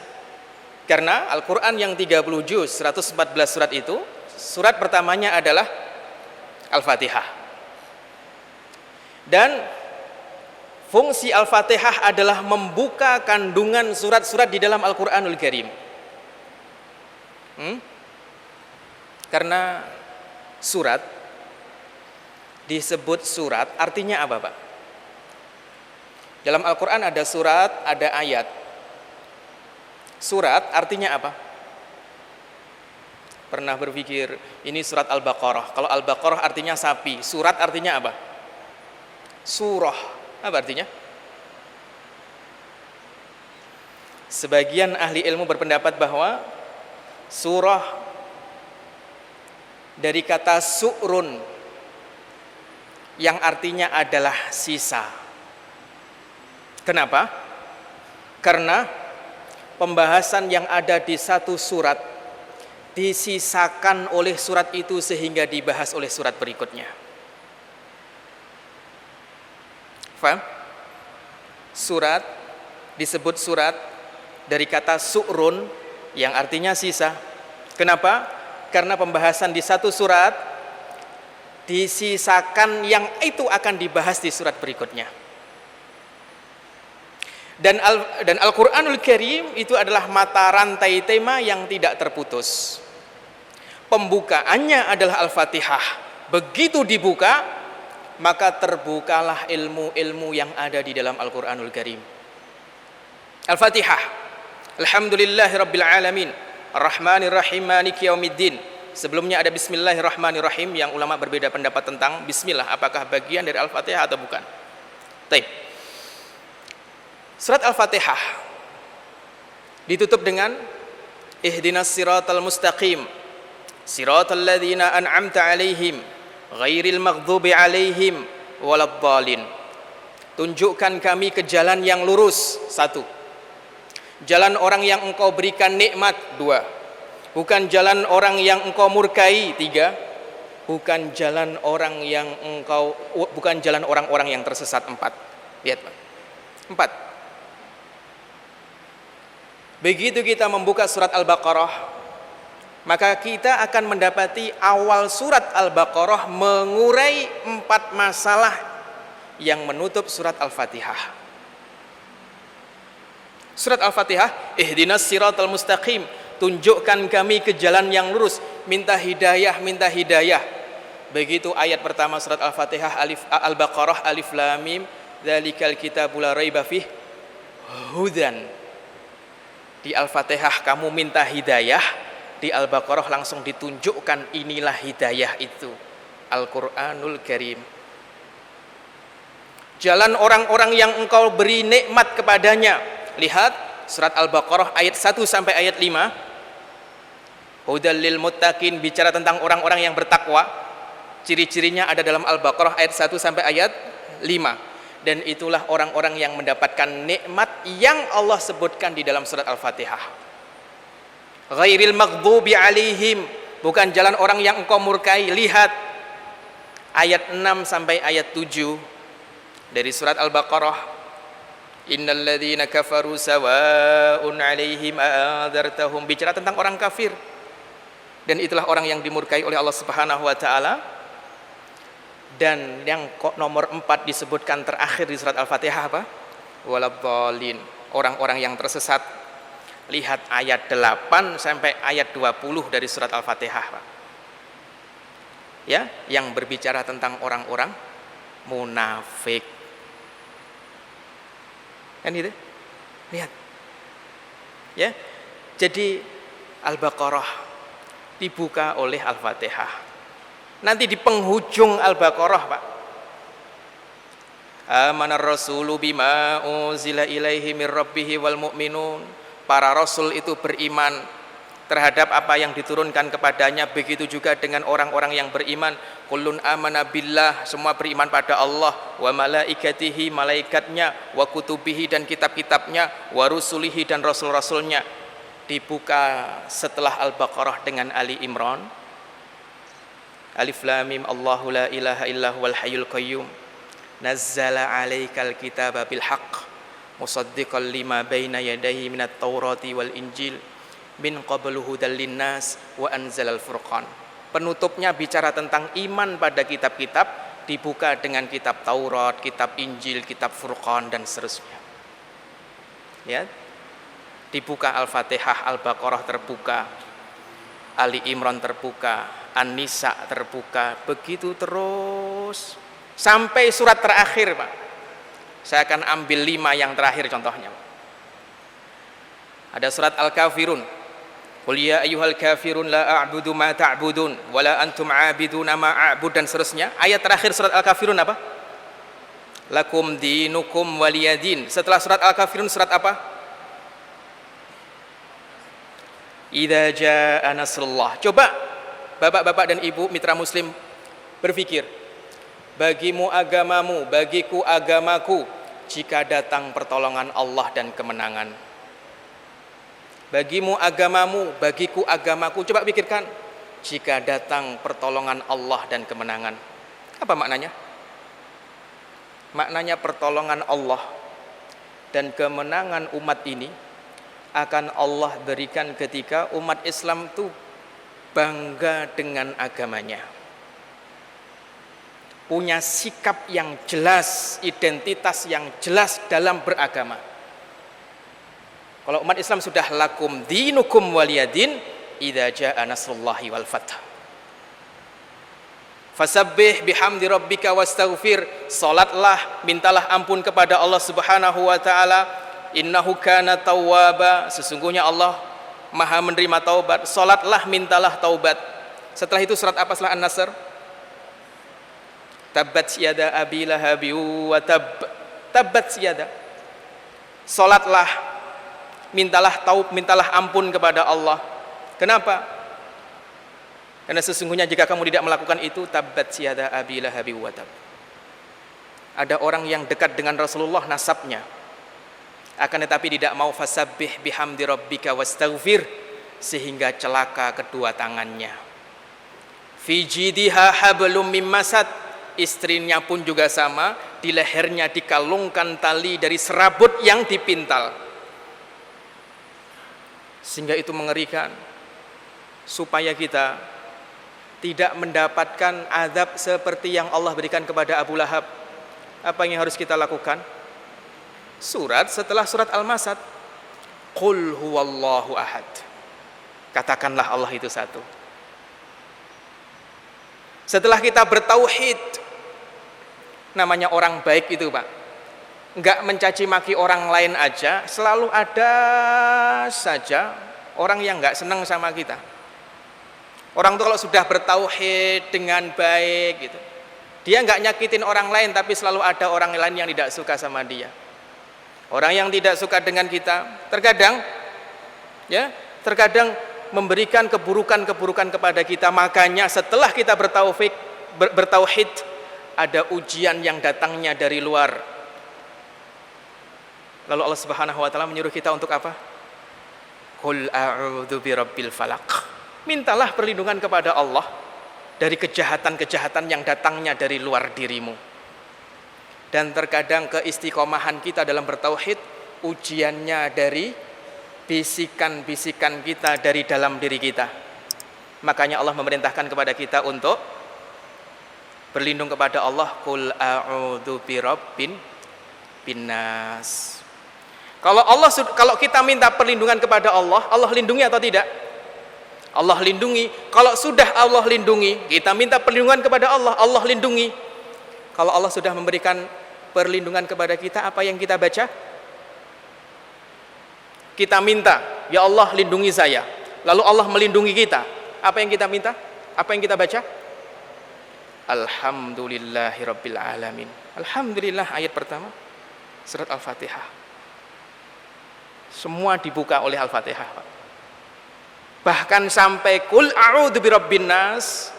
Speaker 1: Karena Al-Qur'an yang 30 juz, 114 surat itu, surat pertamanya adalah Al-Fatihah. Dan fungsi Al-Fatihah adalah membuka kandungan surat-surat di dalam Al-Qur'anul Karim. Karena surat disebut surat, artinya apa Pak? Dalam Al-Quran ada surat, ada ayat. Surat artinya apa? Pernah berpikir, ini surat Al-Baqarah. Kalau Al-Baqarah artinya sapi, surat artinya apa? Surah, apa artinya? Sebagian ahli ilmu berpendapat bahwa surah dari kata su'run, yang artinya adalah sisa. Kenapa? Karena pembahasan yang ada di satu surat disisakan oleh surat itu sehingga dibahas oleh surat berikutnya. Faham? Surat disebut surat dari kata su'run yang artinya sisa. Kenapa? Karena pembahasan di satu surat disisakan yang itu akan dibahas di surat berikutnya. Dan Al-Quranul Karim itu adalah mata rantai tema yang tidak terputus. Pembukaannya adalah Al-Fatihah. Begitu dibuka, maka terbukalah ilmu-ilmu yang ada di dalam Al-Qur'anul Karim. Al-Fatihah. Alhamdulillahirabbil alamin, Arrahmanir Rahim, Maliki Yaumiddin. Sebelumnya ada Bismillahirrahmanirrahim yang ulama berbeda pendapat tentang bismillah apakah bagian dari Al-Fatihah atau bukan. Baik. Surat Al-Fatihah ditutup dengan Ihdinas siratal mustaqim, siratal ladzina an'amta 'alaihim, ghairil maghdubi 'alaihim waladdallin. Tunjukkan kami ke jalan yang lurus. 1. Jalan orang yang engkau berikan nikmat. 2. Bukan jalan orang yang engkau murkai. 3. Bukan jalan orang orang-orang yang tersesat. 4. Lihat, Pak. 4. Begitu kita membuka surat Al-Baqarah, maka kita akan mendapati awal surat Al-Baqarah mengurai 4 masalah yang menutup surat Al-Fatihah. Surat Al-Fatihah, Ihdinas siratal mustaqim, tunjukkan kami ke jalan yang lurus, minta hidayah, minta hidayah. Begitu ayat pertama surat Al-Fatihah, Al-Baqarah, Alif Lam Mim, dzalikal kitabul la raiba fih hudan. Di Al-Fatihah kamu minta hidayah, di Al-Baqarah langsung ditunjukkan inilah hidayah itu, Al-Qur'anul Karim. Jalan orang-orang yang engkau beri nikmat kepadanya. Lihat surat Al-Baqarah ayat 1 sampai ayat 5. Hudal lil muttaqin, bicara tentang orang-orang yang bertakwa. Ciri-cirinya ada dalam Al-Baqarah ayat 1 sampai ayat 5. Dan itulah orang-orang yang mendapatkan nikmat yang Allah sebutkan di dalam surat Al-Fatihah. Ghairil maghdubi alaihim, bukan jalan orang yang engkau murkai. Lihat ayat 6 sampai ayat 7 dari surat Al-Baqarah. Innal ladzina kafaru sawa'un alaihim a'adzartahum, bicara tentang orang kafir. Dan itulah orang yang dimurkai oleh Allah Subhanahu wa taala. Dan yang nomor 4 disebutkan terakhir di surat Al-Fatihah apa? Waladdallin, orang-orang yang tersesat. Lihat ayat 8 sampai ayat 20 dari surat Al-Fatihah, Pak. Ya, yang berbicara tentang orang-orang munafik. Kan gitu? Lihat. Ya. Jadi Al-Baqarah dibuka oleh Al-Fatihah. Nanti di penghujung Al-Baqarah, Pak. Amanar rasulu bima unzila ilaihi mir rabbihi wal mu'minun. Para rasul itu beriman terhadap apa yang diturunkan kepadanya, begitu juga dengan orang-orang yang beriman. Kullun amana billah, semua beriman pada Allah, wa malaikatihi, malaikatnya, wa kutubihi, dan kitab-kitabnya, wa rusulihi, dan rasul-rasulnya. Dibuka setelah Al-Baqarah dengan Ali Imran. Alif Lam Mim, Allahu la ilaha illa huwal hayyul qayyum, nazzala 'alaikal kitaba bil haqq, musaddiqan lima baina yadayhi minat taurati wal injil, min qablu hudal linnas wa anzalal furqan. Penutupnya bicara tentang iman pada kitab-kitab, dibuka dengan kitab Taurat, kitab Injil, kitab Furqan, dan seterusnya. Ya. Dibuka Al-Fatihah, Al-Baqarah terbuka, Ali Imran terbuka, An-Nisa terbuka, begitu terus sampai surat terakhir, Pak. Saya akan ambil 5 yang terakhir contohnya. Ada surat Al-Kafirun. Qul ya ayyuhal kafirun la a'budu ma ta'budun wa la antum 'abiduna ma a'bud, dan seterusnya. Ayat terakhir surat Al-Kafirun apa? Lakum dinukum waliyadin. Setelah surat Al-Kafirun surat apa? Idza jaa nasrullah. Coba Bapak-bapak dan Ibu mitra muslim berpikir, bagimu agamamu, bagiku agamaku, jika datang pertolongan Allah dan kemenangan. Bagimu agamamu, bagiku agamaku, coba pikirkan, jika datang pertolongan Allah dan kemenangan. Apa maknanya? Maknanya pertolongan Allah dan kemenangan umat ini akan Allah berikan ketika umat Islam itu bangga dengan agamanya, punya sikap yang jelas, identitas yang jelas dalam beragama. Kalau umat Islam sudah lakum dinukum waliyadin idza jaa nasrullahi wal fath. Fasabbih bihamdi rabbika wastaghfir. Salatlah, mintalah ampun kepada Allah Subhanahu wa taala. Innahu kana tawwaba. Sesungguhnya Allah Maha menerima taubat. Salatlah, mintalah taubat. Setelah itu surat apa setelah An-Nasr? Tabbat yada abi lahabi wa tab. Tabbat yada. Salatlah, mintalah ampun kepada Allah. Kenapa? Karena sesungguhnya jika kamu tidak melakukan itu, tabbat yada abi lahabi wa tab. Ada orang yang dekat dengan Rasulullah nasabnya, akan tetapi tidak mau fasabbih bihamdi rabbika wastaghfir, sehingga celaka kedua tangannya. Fi jidiha hablum mim masad. Istrinya pun juga sama, di lehernya dikalungkan tali dari serabut yang dipintal. Sehingga itu mengerikan. Supaya kita tidak mendapatkan azab seperti yang Allah berikan kepada Abu Lahab. Apa yang harus kita lakukan? Surat setelah surat Al-Masad. Qul huwallahu ahad. Katakanlah Allah itu satu. Setelah kita bertauhid, namanya orang baik itu Pak, enggak mencaci maki orang lain aja, selalu ada saja orang yang enggak senang sama kita. Orang itu kalau sudah bertauhid dengan baik gitu, dia nggak nyakitin orang lain, tapi selalu ada orang lain yang tidak suka sama dia. Orang yang tidak suka dengan kita, terkadang memberikan keburukan-keburukan kepada kita. Makanya setelah kita bertauhid, ada ujian yang datangnya dari luar. Lalu Allah Subhanahu wa taala menyuruh kita untuk apa? Qul a'udzu birabbil falaq. Mintalah perlindungan kepada Allah dari kejahatan-kejahatan yang datangnya dari luar dirimu. Dan terkadang keistiqomahan kita dalam bertauhid, ujiannya dari bisikan-bisikan kita dari dalam diri kita. Makanya Allah memerintahkan kepada kita untuk berlindung kepada Allah. Qul a'udzu birabbin binnas. Kalau kita minta perlindungan kepada Allah, Allah lindungi atau tidak? Allah lindungi. Kalau sudah Allah lindungi, kita minta perlindungan kepada Allah, Allah lindungi. Kalau Allah sudah memberikan perlindungan kepada kita, apa yang kita baca? Kita minta, ya Allah lindungi saya. Lalu Allah melindungi kita. Apa yang kita minta? Apa yang kita baca? Alhamdulillahirabbil alamin. Alhamdulillah, ayat pertama surat Al-Fatihah. Semua dibuka oleh Al-Fatihah, Pak. Bahkan sampai kul a'udzu birabbin nas,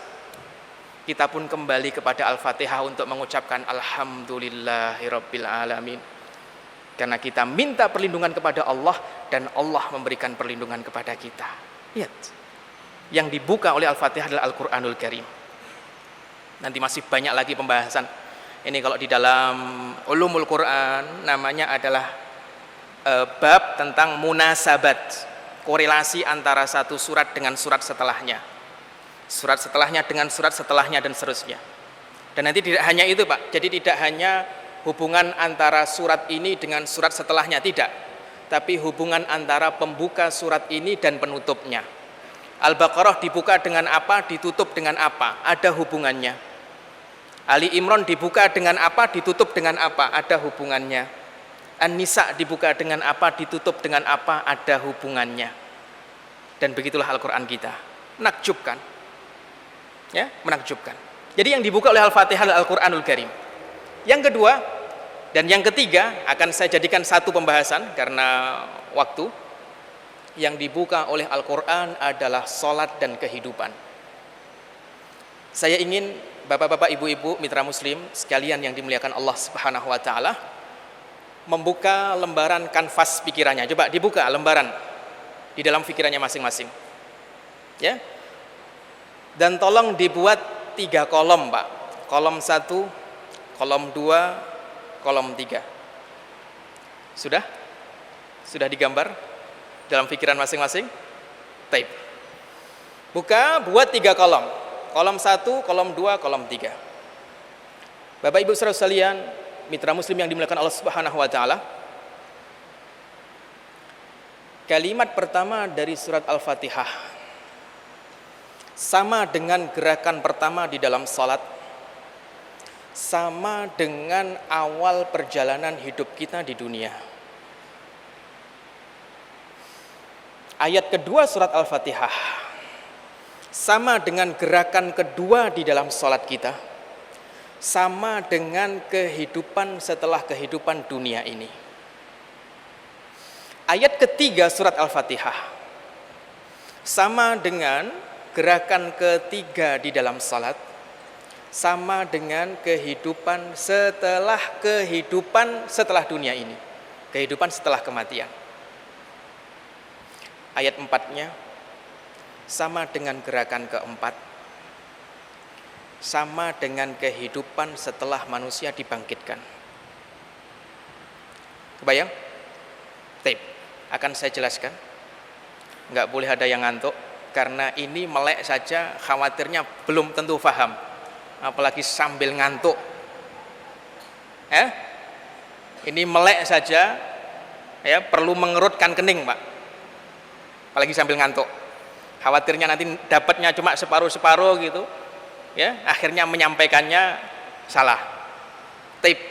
Speaker 1: kita pun kembali kepada Al-Fatihah untuk mengucapkan alhamdulillahirabbil alamin. Karena kita minta perlindungan kepada Allah dan Allah memberikan perlindungan kepada kita. Lihat. Yang dibuka oleh Al-Fatihah adalah Al-Qur'anul Karim. Nanti masih banyak lagi pembahasan. Ini kalau di dalam ulumul Quran namanya adalah bab tentang munasabat. Korelasi antara satu surat dengan surat setelahnya, surat setelahnya dengan surat setelahnya, dan seterusnya. Dan nanti tidak hanya itu Pak, jadi tidak hanya hubungan antara surat ini dengan surat setelahnya, tidak, tapi hubungan antara pembuka surat ini dan penutupnya. Al-Baqarah dibuka dengan apa, ditutup dengan apa, ada hubungannya. Ali Imran dibuka dengan apa, ditutup dengan apa, ada hubungannya. An-Nisa dibuka dengan apa, ditutup dengan apa, ada hubungannya. Dan begitulah Al-Quran kita. Menakjubkan. Ya, menakjubkan. Jadi yang dibuka oleh Al-Fatihah adalah Al-Quranul Karim. Yang kedua dan yang ketiga akan saya jadikan satu pembahasan karena waktu. Yang dibuka oleh Al-Quran adalah salat dan kehidupan. Saya ingin bapak-bapak, ibu-ibu, mitra muslim sekalian yang dimuliakan Allah Subhanahu wa taala, membuka lembaran kanvas pikirannya. Coba dibuka lembaran di dalam pikirannya masing-masing. Ya. Dan tolong dibuat 3 kolom, Pak. Kolom 1, kolom 2, kolom 3. Sudah? Sudah digambar dalam pikiran masing-masing? Taib. Buka, buat 3 kolom. Kolom 1, kolom 2, kolom 3. Bapak Ibu saudara sekalian, mitra muslim yang dimuliakan Allah Subhanahu wa taala, kalimat pertama dari surat Al-Fatihah sama dengan gerakan pertama di dalam salat, sama dengan awal perjalanan hidup kita di dunia. Ayat kedua surat Al-Fatihah sama dengan gerakan kedua di dalam salat kita, sama dengan kehidupan setelah kehidupan dunia ini. Ayat ketiga surat Al-Fatihah sama dengan gerakan ketiga di dalam salat, sama dengan kehidupan setelah dunia ini, kehidupan setelah kematian. Ayat empatnya sama dengan gerakan keempat, sama dengan kehidupan setelah manusia dibangkitkan. Kebayang? Tape. Akan saya jelaskan. Nggak boleh ada yang ngantuk, karena ini melek saja khawatirnya belum tentu paham, apalagi sambil ngantuk. Ini melek saja, ya perlu mengerutkan kening, Pak. Apalagi sambil ngantuk. Khawatirnya nanti dapatnya cuma separuh-separuh gitu, ya, akhirnya menyampaikannya salah. Tape.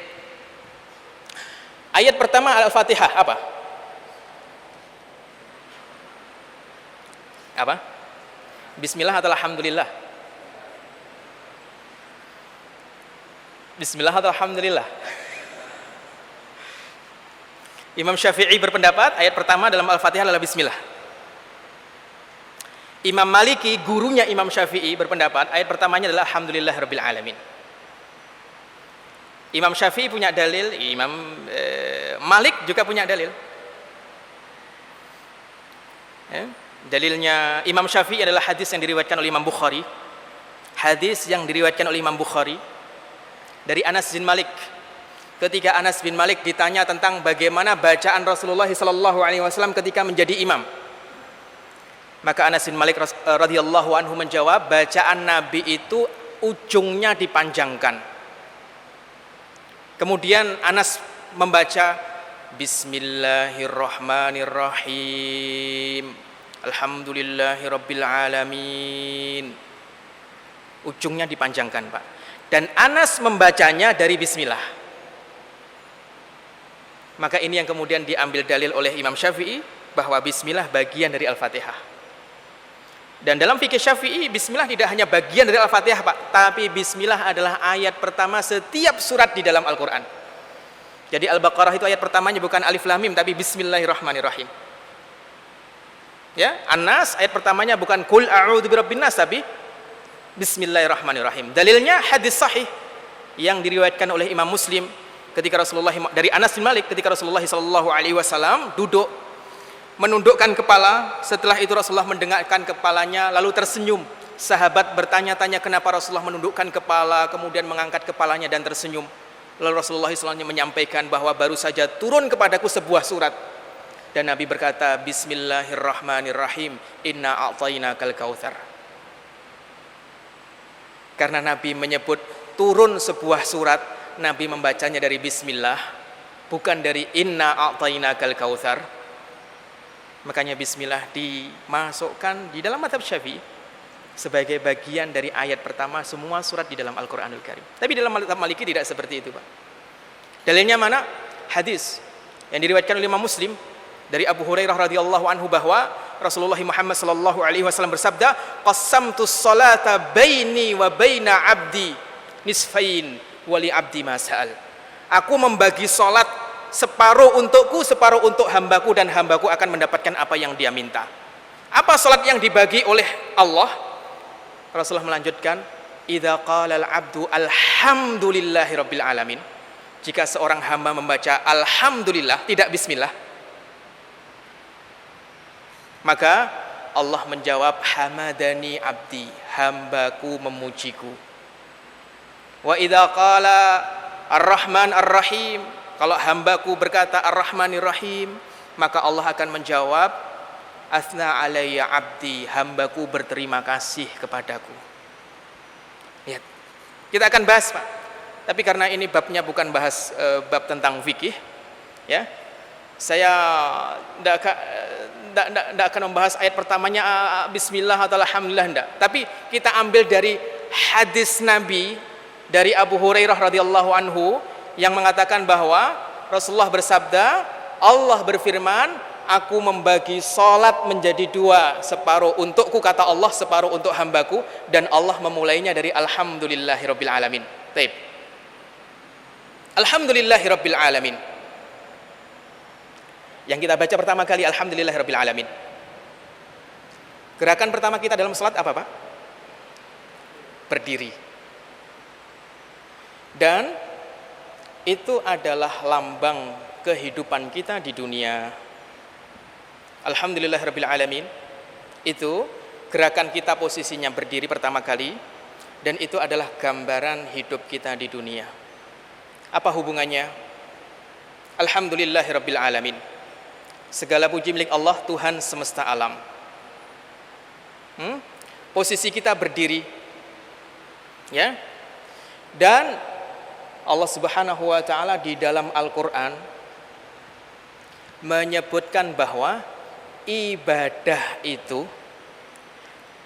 Speaker 1: Ayat pertama Al-Fatihah apa? Apa? Bismillah atau Alhamdulillah? Bismillah atau Alhamdulillah? Imam Syafi'i berpendapat ayat pertama dalam Al-Fatihah adalah Bismillah. Imam Maliki, gurunya Imam Syafi'i, berpendapat ayat pertamanya adalah Alhamdulillahirabbil alamin. Imam Syafi'i punya dalil, Imam Malik juga punya dalil. Dalilnya Imam Syafi'i adalah hadis yang diriwayatkan oleh Imam Bukhari. Hadis yang diriwayatkan oleh Imam Bukhari dari Anas bin Malik. Ketika Anas bin Malik ditanya tentang bagaimana bacaan Rasulullah SAW ketika menjadi imam, maka Anas bin Malik radhiyallahu anhu menjawab, bacaan Nabi itu ujungnya dipanjangkan. Kemudian Anas membaca Bismillahirrahmanirrahim, Alhamdulillahirabbil alamin. Ujungnya dipanjangkan, Pak. Dan Anas membacanya dari Bismillah. Maka ini yang kemudian diambil dalil oleh Imam Syafi'i bahwa Bismillah bagian dari Al-Fatihah. Dan dalam fikih Syafi'i, Bismillah tidak hanya bagian dari Al-Fatihah, Pak, tapi Bismillah adalah ayat pertama setiap surat di dalam Al-Quran. Jadi Al-Baqarah itu ayat pertamanya bukan Alif Lam Mim, tapi Bismillahirrahmanirrahim. Ya, An-Nas ayat pertamanya bukan Qul a'udzu birabbin nas, tapi Bismillahirrahmanirrahim. Dalilnya hadis sahih yang diriwayatkan oleh Imam Muslim ketika Rasulullah, dari Anas bin Malik, ketika Rasulullah SAW duduk menundukkan kepala, setelah itu Rasulullah mendengarkan kepalanya lalu tersenyum. Sahabat bertanya-tanya kenapa Rasulullah menundukkan kepala kemudian mengangkat kepalanya dan tersenyum. Lalu Rasulullah SAW menyampaikan bahwa baru saja turun kepadaku sebuah surat, dan Nabi berkata Bismillahirrahmanirrahim, inna a'tainakal kautsar. Karena Nabi menyebut turun sebuah surat, Nabi membacanya dari Bismillah, bukan dari inna a'tainakal kautsar. Makanya Bismillah dimasukkan di dalam mazhab Syafi'i sebagai bagian dari ayat pertama semua surat di dalam Al-Quranul Karim. Tapi dalam mazhab Maliki tidak seperti itu, Pak. Dalilnya mana? Hadis yang diriwayatkan oleh Imam Muslim dari Abu Hurairah radhiyallahu anhu bahwa Rasulullah Muhammad sallallahu alaihi wasallam bersabda, "Qassamtus salata baini wa baina 'abdi nisfain wa li 'abdi ma sa'al." Aku membagi salat separuh untukku, separuh untuk hambaku, dan hambaku akan mendapatkan apa yang dia minta. Apa salat yang dibagi oleh Allah? Rasulullah melanjutkan, idza qala al-'abdu alhamdulillahirabbil alamin. Jika seorang hamba membaca alhamdulillah, tidak bismillah, maka Allah menjawab hamadani abdi, hambaku memujiku. Wa idza qala ar-rahman ar-rahim, kalau hambaku berkata ar-rahmanir-rahim, maka Allah akan menjawab asna alayya abdi, hambaku berterima kasih kepadaku. Lihat, kita akan bahas, Pak. Tapi karena ini babnya bukan bahas bab tentang fikih, ya, saya tidak akan membahas ayat pertamanya bismillah atau alhamdulillah, tidak. Tapi kita ambil dari hadis Nabi dari Abu Hurairah radhiyallahu anhu yang mengatakan bahwa Rasulullah bersabda, Allah berfirman, aku membagi salat menjadi dua, separuh untukku kata Allah, separuh untuk hambaku, dan Allah memulainya dari alhamdulillahirabbil alamin. Baik. Alhamdulillahirabbil alamin. Yang kita baca pertama kali alhamdulillahirabbil alamin. Gerakan pertama kita dalam salat apa, Pak? Berdiri. Dan itu adalah lambang kehidupan kita di dunia. Alhamdulillahirabbil alamin. Itu gerakan kita posisinya berdiri pertama kali, dan itu adalah gambaran hidup kita di dunia. Apa hubungannya? Alhamdulillahirabbil alamin. Segala puji milik Allah, Tuhan semesta alam. Posisi kita berdiri, ya. Dan Allah Subhanahu wa taala di dalam Al-Qur'an menyebutkan bahwa ibadah itu,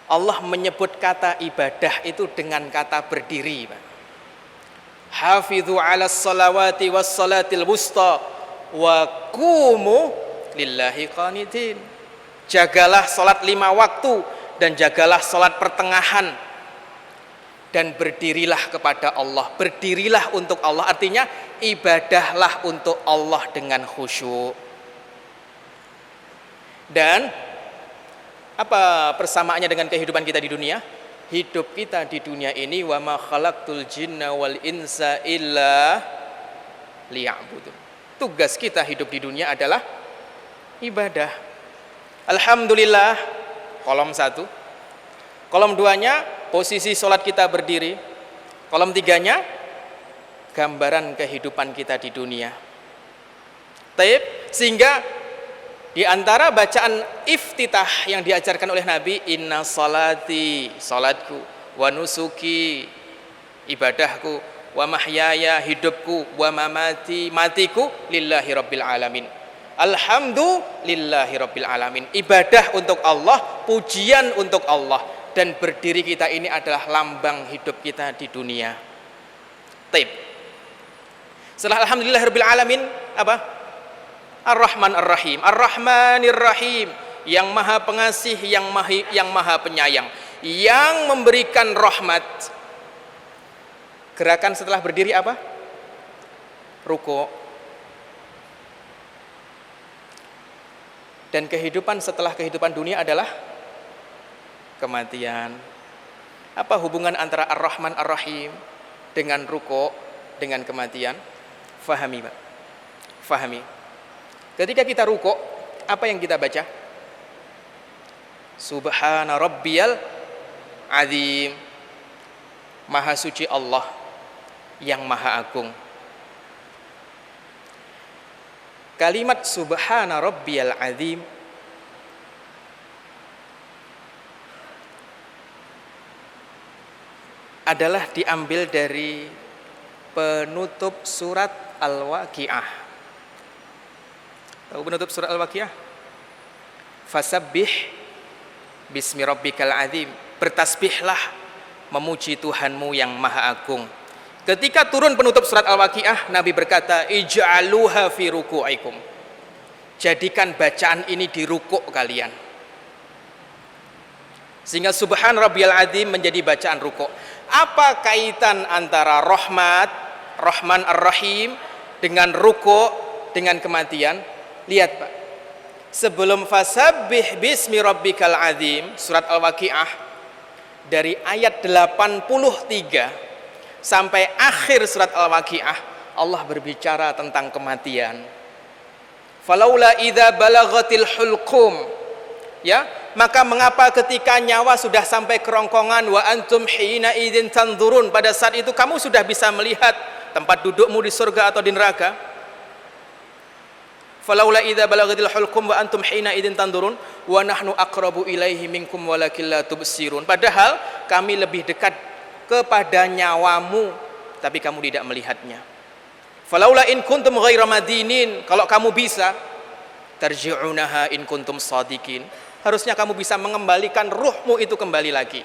Speaker 1: Allah menyebut kata ibadah itu dengan kata berdiri, Pak. Hafidhu 'alas salawati was salatil wusta wa qumu lillahi qanitin. Jagalah salat 5 waktu dan jagalah salat pertengahan, dan berdirilah kepada Allah. Berdirilah untuk Allah, artinya ibadahlah untuk Allah dengan khusyuk. Dan apa persamaannya dengan kehidupan kita di dunia? Hidup kita di dunia ini, wa ma khalaqtul jinna wal insa illa liya'budun. Tugas kita hidup di dunia adalah ibadah. Alhamdulillah, kolom 1. Kolom 2-nya posisi sholat kita berdiri. Kolom 3-nya gambaran kehidupan kita di dunia. Taib, sehingga di antara bacaan iftitah yang diajarkan oleh Nabi, inna salati, salatku, wa nusuki, ibadahku, wa mahyaya, hidupku, wa mamati, matiku, lillahi rabbil alamin. Alhamdulillahi rabbil alamin. Ibadah untuk Allah, pujian untuk Allah, dan berdiri kita ini adalah lambang hidup kita di dunia. Taib. Setelah alhamdulillahi rabbil alamin, apa? Ar-Rahman Ar-Rahim. Ar-Rahmanir Rahim, yang maha pengasih, yang maha penyayang, yang memberikan rahmat. Gerakan setelah berdiri apa? Ruku'. Dan kehidupan setelah kehidupan dunia adalah kematian. Apa hubungan antara Ar-Rahman Ar-Rahim dengan ruku', dengan kematian? Fahami, Pak. Fahami. Ketika kita ruku', apa yang kita baca? Subhana rabbiyal azim. Maha suci Allah yang maha agung. Kalimat subhana rabbiyal azim adalah diambil dari penutup surat Al-Waqiah. Tahu penutup surat Al-Waqiah? Fasabbih bismi rabbikal azim. Bertasbihlah memuji Tuhanmu yang maha agung. Ketika turun penutup surat Al-Waqiah, Nabi berkata, ij'aluha fi ruku'ikum. Jadikan bacaan ini di rukuk kalian. Sehingga subhan rabbiyal azim menjadi bacaan rukuk. Apa kaitan antara rahmat, Rahman Ar-Rahim, dengan rukuk, dengan kematian? Lihat, Pak. Sebelum fasabbih bismi rabbikal azim, surat Al-Waqiah, dari ayat 83 sampai akhir surat Al-Waqiah, Allah berbicara tentang kematian. Falaula idza balaghatil hulqum, ya, maka mengapa ketika nyawa sudah sampai kerongkongan, wa antum hina idzin tanzurun, pada saat itu kamu sudah bisa melihat tempat dudukmu di surga atau di neraka. Falaula idza balaghatil hulqum wa antum hina idzin tanzurun wa nahnu aqrabu ilaihi minkum walakin la tubsirun. Padahal kami lebih dekat kepada nyawamu, tapi kamu tidak melihatnya. Falaula in kuntum ghaira madinin, kalau kamu bisa, tarji'unaha in kuntum shadiqin. Harusnya kamu bisa mengembalikan ruhmu itu kembali lagi.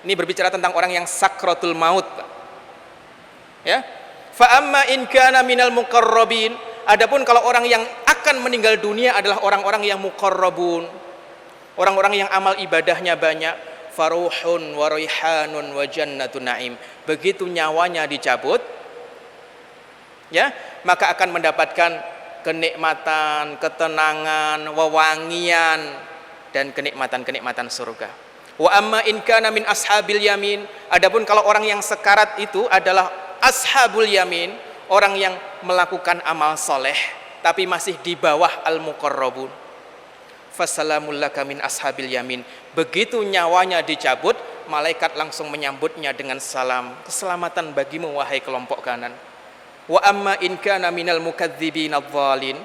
Speaker 1: Ini berbicara tentang orang yang sakratul maut. Ya. Fa amma in kana minal muqarrabin, adapun kalau orang yang akan meninggal dunia adalah orang-orang yang muqarrabun, orang-orang yang amal ibadahnya banyak, faruhun wa raihanun wa jannatun naim. Begitu nyawanya dicabut, ya, maka akan mendapatkan kenikmatan, ketenangan, wewangian dan kenikmatan-kenikmatan surga. Wa amma in kana min ashabil yamin, adapun kalau orang yang sekarat itu adalah ashabul yamin, orang yang melakukan amal soleh tapi masih di bawah al-muqarrabun. Fassalamul laka min ashabil yamin. Begitu nyawanya dicabut, malaikat langsung menyambutnya dengan salam, keselamatan bagimu wahai kelompok kanan. Wa amma in kana minal mukadzibin adh-dhalin,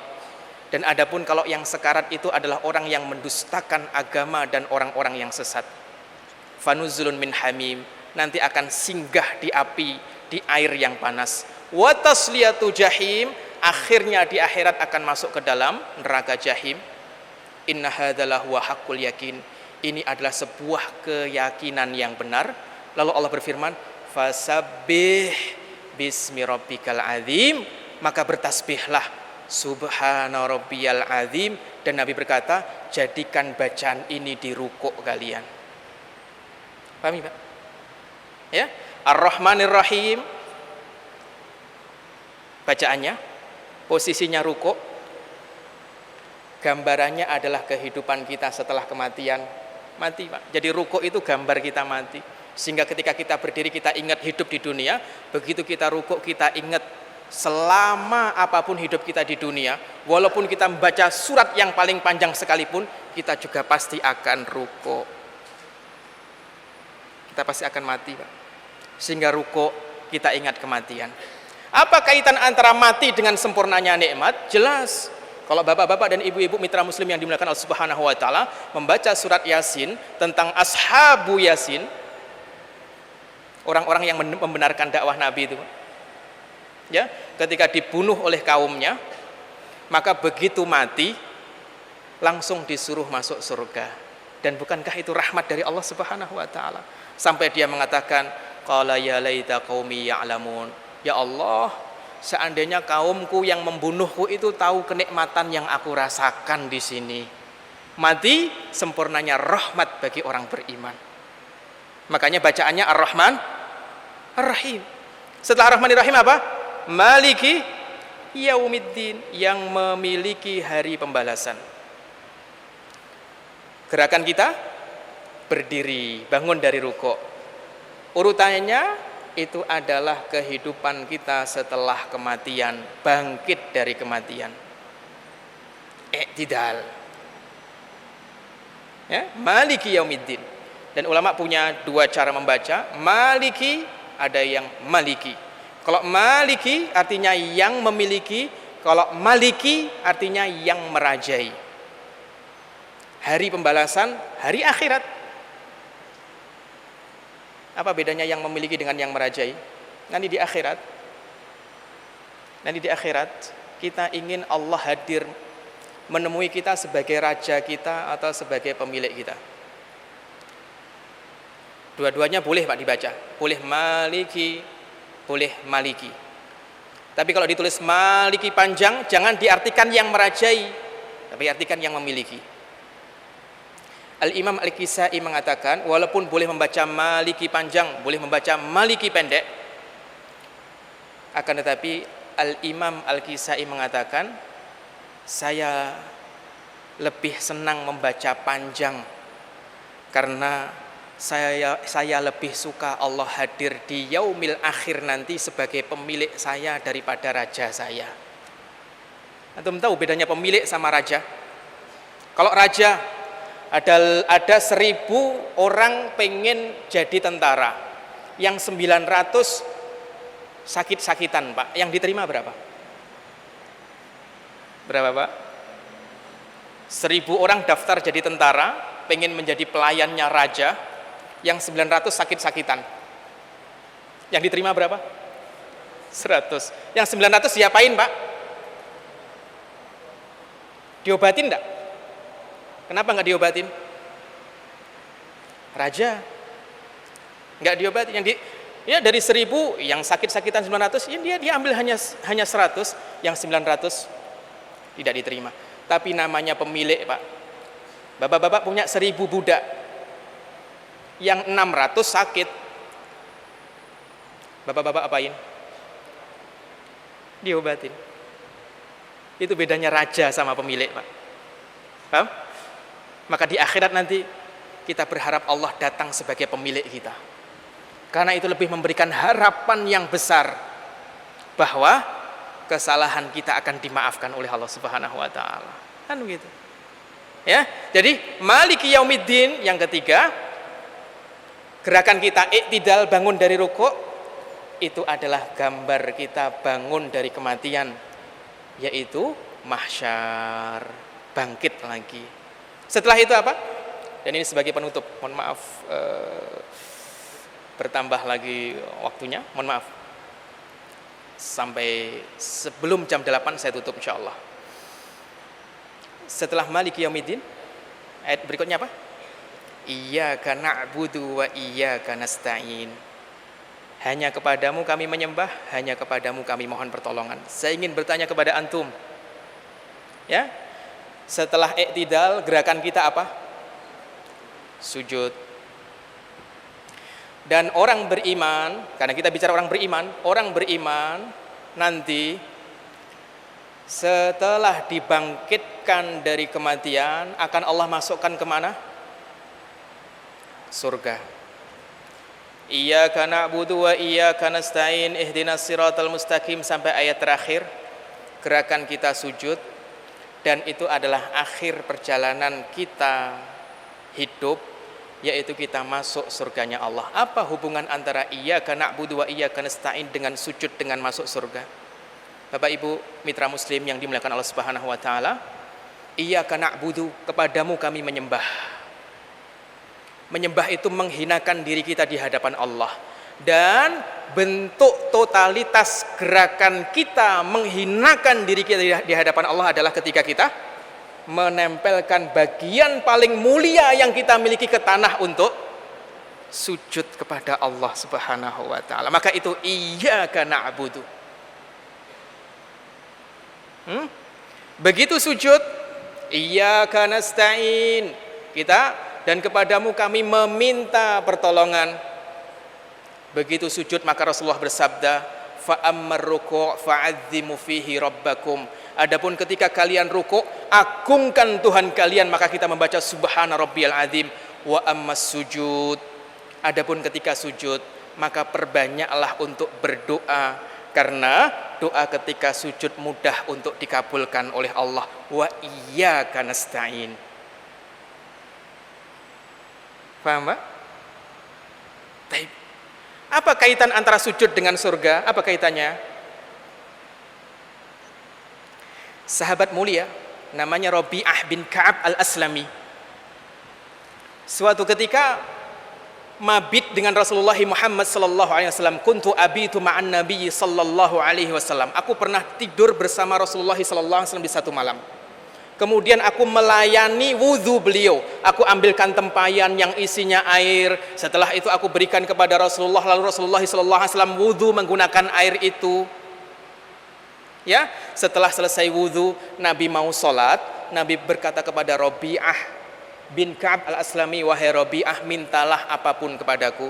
Speaker 1: dan adapun kalau yang sekarat itu adalah orang yang mendustakan agama dan orang-orang yang sesat. Fanuzulun min hamim, nanti akan singgah di api, di air yang panas. Wa tasliyatu jahim, akhirnya di akhirat akan masuk ke dalam neraka jahim. Inna hadzalahu wa haqqul yakin, ini adalah sebuah keyakinan yang benar. Lalu Allah berfirman, fasabbih bismi rabbikal azim, maka bertasbihlah subhana rabbiyal azim. Dan Nabi berkata, jadikan bacaan ini di rukuk kalian. Pahami Pak? Ya, Ar-Rahmanir Rahim, bacaannya, posisinya rukuk, gambarannya adalah kehidupan kita setelah kematian. Mati Pak. Jadi rukuk itu gambar kita mati. Sehingga ketika kita berdiri kita ingat hidup di dunia, begitu kita rukuk kita ingat selama apapun hidup kita di dunia, walaupun kita membaca surat yang paling panjang sekalipun, kita juga pasti akan rukuk. Kita pasti akan mati Pak. Sehingga rukuk kita ingat kematian. Apa kaitan antara mati dengan sempurnanya nikmat? Jelas. Kalau bapak-bapak dan ibu-ibu mitra muslim yang dimuliakan Allah Subhanahu wa taala membaca surat Yasin tentang ashabu Yasin, orang-orang yang membenarkan dakwah Nabi itu, ya, ketika dibunuh oleh kaumnya, maka begitu mati langsung disuruh masuk surga. Dan bukankah itu rahmat dari Allah Subhanahu wa taala? Sampai dia mengatakan, qala ya laita qaumi ya'lamun. Ya Allah, seandainya kaumku yang membunuhku itu tahu kenikmatan yang aku rasakan di sini. Mati sempurnanya rahmat bagi orang beriman. Makanya bacaannya Ar-Rahman Ar-Rahim. Setelah Ar-Rahman Ar-Rahim apa? Maliki Yaumiddin, yang memiliki hari pembalasan. Gerakan kita berdiri, bangun dari rukuk. Urutannya itu adalah kehidupan kita setelah kematian, bangkit dari kematian. I'tidal. Ya, Maliki Yaumiddin. Dan ulama punya dua cara membaca. Maliki, ada yang maliki. Kalau maliki artinya yang memiliki, kalau maliki artinya yang merajai. Hari pembalasan, hari akhirat. Apa bedanya yang memiliki dengan yang merajai? Nanti di akhirat. Nanti di akhirat kita ingin Allah hadir menemui kita sebagai raja kita atau sebagai pemilik kita. Dua-duanya boleh Pak dibaca. Boleh maliki, boleh maliki. Tapi kalau ditulis maliki panjang, jangan diartikan yang merajai, tapi artikan yang memiliki. Al-Imam Al-Kisai mengatakan, walaupun boleh membaca maliki panjang, boleh membaca maliki pendek, akan tetapi Al-Imam Al-Kisai mengatakan, saya lebih senang membaca panjang karena saya lebih suka Allah hadir di yaumil akhir nanti sebagai pemilik saya daripada raja saya. Antum tahu bedanya pemilik sama raja? Kalau raja ada 1000 orang pengen jadi tentara, yang 900 sakit-sakitan Pak, yang diterima berapa? Berapa Pak? 1000 orang daftar jadi tentara, pengen menjadi pelayannya raja, yang 900 sakit-sakitan. Yang diterima berapa? 100. Yang 900 diapain Pak? Diobatin enggak? Kenapa enggak diobatin? Raja enggak diobatin. Ya dari 1000 yang sakit-sakitan 900, ya dia ambil hanya 100, yang 900 tidak diterima. Tapi namanya pemilik, Pak. Bapak-bapak punya 1000 budak, yang 600 sakit. Bapak-bapak apain? Diobatin. Itu bedanya raja sama pemilik, Pak. Paham? Maka di akhirat nanti kita berharap Allah datang sebagai pemilik kita. Karena itu lebih memberikan harapan yang besar bahwa kesalahan kita akan dimaafkan oleh Allah Subhanahu wa taala. Kan begitu. Ya, jadi Maliki Yaumiddin yang ketiga, gerakan kita iktidal, bangun dari rukuk, itu adalah gambar kita bangun dari kematian, yaitu mahsyar, bangkit lagi. Setelah itu apa? Dan ini sebagai penutup, mohon maaf bertambah lagi waktunya, mohon maaf. Sampai sebelum jam 8 saya tutup insyaallah. Setelah Maliki Yaumiddin, ayat berikutnya apa? Iyyaka na'budu wa iyyaka nasta'in. Hanya kepadamu kami menyembah, hanya kepadamu kami mohon pertolongan. Saya ingin bertanya kepada antum. Ya. Setelah iktidal, gerakan kita apa? Sujud. Dan orang beriman, karena kita bicara orang beriman nanti setelah dibangkitkan dari kematian akan Allah masukkan kemana? Surga. Iyyaka na'budu wa iyyaka nasta'in ihdinas siratal mustaqim sampai ayat terakhir. Gerakan kita sujud, dan itu adalah akhir perjalanan kita hidup, yaitu kita masuk surganya Allah. Apa hubungan antara iyyaka na'budu wa iyyaka nasta'in dengan sujud dengan masuk surga? Bapak Ibu mitra muslim yang dimuliakan Allah Subhanahu wa taala, iyyaka na'budu, kepadamu kami menyembah. Menyembah itu menghinakan diri kita di hadapan Allah, dan bentuk totalitas gerakan kita menghinakan diri kita di hadapan Allah adalah ketika kita menempelkan bagian paling mulia yang kita miliki ke tanah untuk sujud kepada Allah Subhanahu wa taala. Maka itu iyyaka na'budu. Begitu sujud, iyyaka nasta'in, kita dan kepadamu kami meminta pertolongan. Begitu sujud maka Rasulullah bersabda, fa ammar ruku' fa'azzimu fihi rabbakum. Adapun ketika kalian rukuk, agungkan Tuhan kalian, maka kita membaca subhana rabbiyal azim. Wa ammas sujud, adapun ketika sujud maka perbanyaklah untuk berdoa, karena doa ketika sujud mudah untuk dikabulkan oleh Allah. Wa iyyaka nasta'in. Paham, Pak? Baik. Apa kaitan antara sujud dengan surga? Apa kaitannya? Sahabat mulia namanya Rabi'ah bin Ka'ab al-Aslami, suatu ketika mabit dengan Rasulullah Muhammad sallallahu alaihi wasallam. Kuntu abitu ma'an nabiy sallallahu alaihi wasallam. Aku pernah tidur bersama Rasulullah sallallahu alaihi wasallam di satu malam. Kemudian aku melayani wudhu beliau. Aku ambilkan tempayan yang isinya air. Setelah itu aku berikan kepada Rasulullah. Lalu Rasulullah SAW wudhu menggunakan air itu. Ya, setelah selesai wudhu, Nabi mau sholat. Nabi berkata kepada Rabi'ah bin Ka'ab al-Aslami, wahai Rabi'ah, mintalah apapun kepadaku.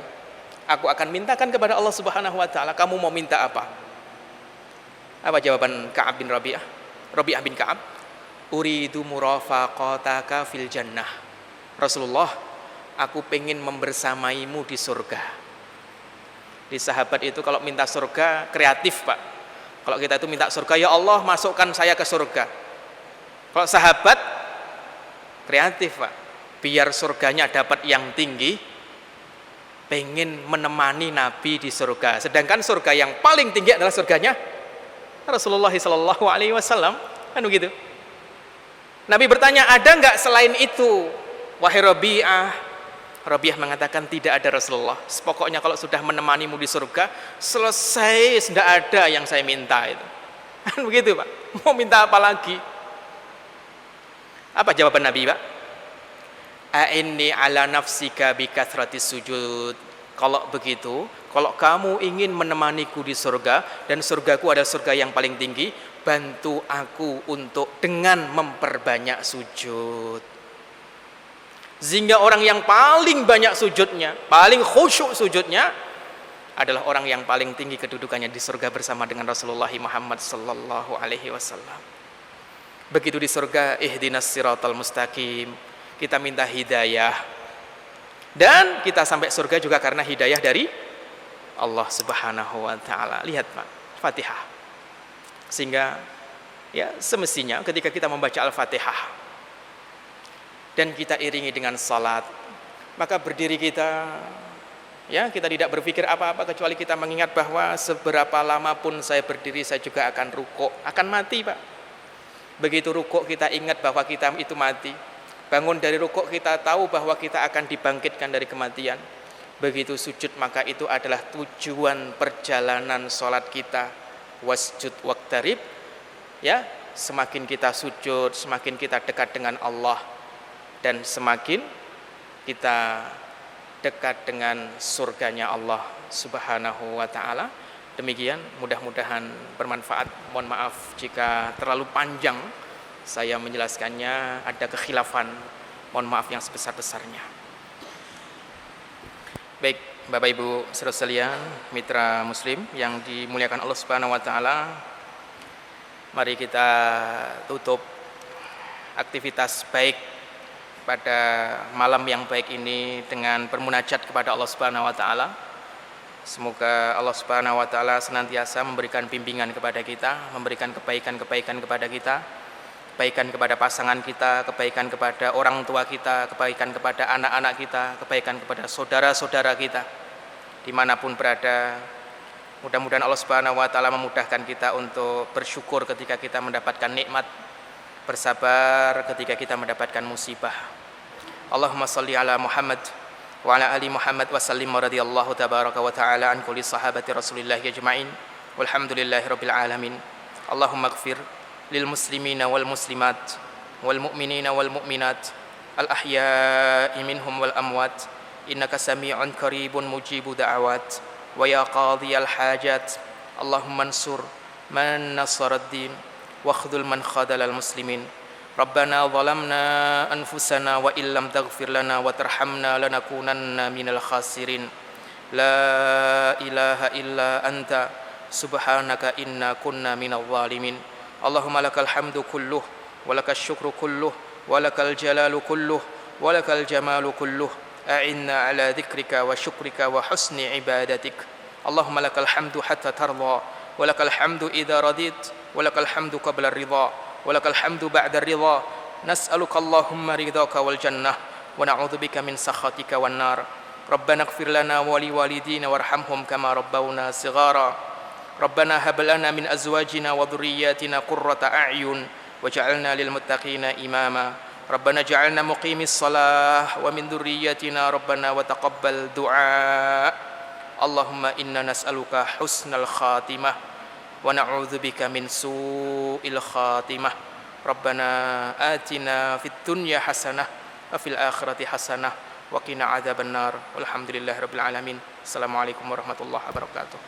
Speaker 1: Aku akan mintakan kepada Allah Subhanahu wa taala. Kamu mau minta apa? Apa jawaban Ka'ab bin Rabi'ah? Rabi'ah bin Ka'ab, uridu murafaqataka fil jannah. Rasulullah, aku pengen membersamaimu di surga. Di sahabat itu kalau minta surga kreatif, Pak. Kalau kita itu minta surga, ya Allah masukkan saya ke surga. Kalau sahabat kreatif, Pak. Biar surganya dapat yang tinggi, pengen menemani Nabi di surga. Sedangkan surga yang paling tinggi adalah surganya Rasulullah SAW. Kan begitu. Nabi bertanya, ada enggak selain itu? Wahai Rabi'ah. Rabi'ah mengatakan, tidak ada Rasulullah. Pokoknya kalau sudah menemanimu di surga, selesai, tidak ada yang saya minta itu. Kan begitu, Pak. Mau minta apa lagi? Apa jawaban Nabi, Pak? A'inni ala nafsika bi kathratis sujud. Kalau begitu, kalau kamu ingin menemaniku di surga, dan surgaku adalah surga yang paling tinggi, bantu aku untuk dengan memperbanyak sujud. Sehingga orang yang paling banyak sujudnya, paling khusyuk sujudnya, adalah orang yang paling tinggi kedudukannya di surga bersama dengan Rasulullah Muhammad sallallahu alaihi wasallam. Begitu di surga, ihdinas siratal mustaqim, kita minta hidayah. Dan kita sampai surga juga karena hidayah dari Allah Subhanahu wa taala. Lihat, Pak, Fatihah. Sehingga ya semestinya ketika kita membaca Al-Fatihah dan kita iringi dengan salat, maka berdiri kita, ya, kita tidak berpikir apa-apa kecuali kita mengingat bahwa seberapa lama pun saya berdiri, saya juga akan rukuk, akan mati, Pak. Begitu rukuk kita ingat bahwa kita itu mati. Bangun dari rukuk kita tahu bahwa kita akan dibangkitkan dari kematian. Begitu sujud, maka itu adalah tujuan perjalanan sholat kita. Wasjud waqtarib, ya, semakin kita sujud, semakin kita dekat dengan Allah, dan semakin kita dekat dengan surganya Allah Subhanahu wa ta'ala. Demikian, mudah-mudahan bermanfaat. Mohon maaf jika terlalu panjang saya menjelaskannya, ada kekhilafan, mohon maaf yang sebesar-besarnya. Baik, Bapak Ibu saudara sekalian, mitra muslim yang dimuliakan Allah Subhanahu wa taala, mari kita tutup aktivitas baik pada malam yang baik ini dengan bermunajat kepada Allah Subhanahu wa taala. Semoga Allah Subhanahu wa taala senantiasa memberikan bimbingan kepada kita, memberikan kebaikan-kebaikan kepada kita, kebaikan kepada pasangan kita, kebaikan kepada orang tua kita, kebaikan kepada anak-anak kita, kebaikan kepada saudara-saudara kita dimanapun berada. Mudah-mudahan Allah Subhanahu wa taala memudahkan kita untuk bersyukur ketika kita mendapatkan nikmat, bersabar ketika kita mendapatkan musibah. Allahumma shalli ala Muhammad wa ala ali Muhammad wa sallim radhiyallahu tabaraka wa taala an kulli sahabati Rasulillah ajma'in walhamdulillahi rabbil alamin. Allahumma ighfir lil muslimina wal muslimat wal mu'minina wal mu'minat al ahya'i minhum wal amwat innaka sami'un qaribun mujibu da'awat wa ya qadhiyal hajat. Allahumma ansur man nasarad din wa khudhul man khadalal muslimin. Rabbana zalamna anfusana wa illam taghfir lana wa tarhamna lanakunanna minal khasirin. La ilaha illa anta subhanaka inna kunna minal zalimin. Allahumma lakal hamdu kulluh wa lakal syukru kulluh wa lakal jalalu kulluh wa lakal jamalu kulluh. A'inna ala dhikrika wa syukrika wa husni ibadatik. Allahumma lakal hamdu hatta tarda wa lakal hamdu idha radit wa lakal hamdu qabla ridha wa lakal hamdu ba'da ridha. Nas'aluka Allahumma ridhaka wal jannah wa na'udzubika min sakhatika wan nar. Rabbana ighfir lana wa liwalidina warhamhum kama rabbawna shighara. Rabbana hab lana min azwajina wa dhurriyyatina qurrata a'yun waj'alna lil muttaqina imama. Rabbana ja'alna muqimis shalah wa min dhurriyyatina rabbana wa taqabbal du'a. Allahumma inna nas'aluka husnal khatimah wa na'udzubika min su'il khatimah. Rabbana atina fid dunya hasanah wa fil akhirati hasanah wa qina adzabannar. Walhamdulillahirabbil alamin. Assalamualaikum warahmatullahi wabarakatuh.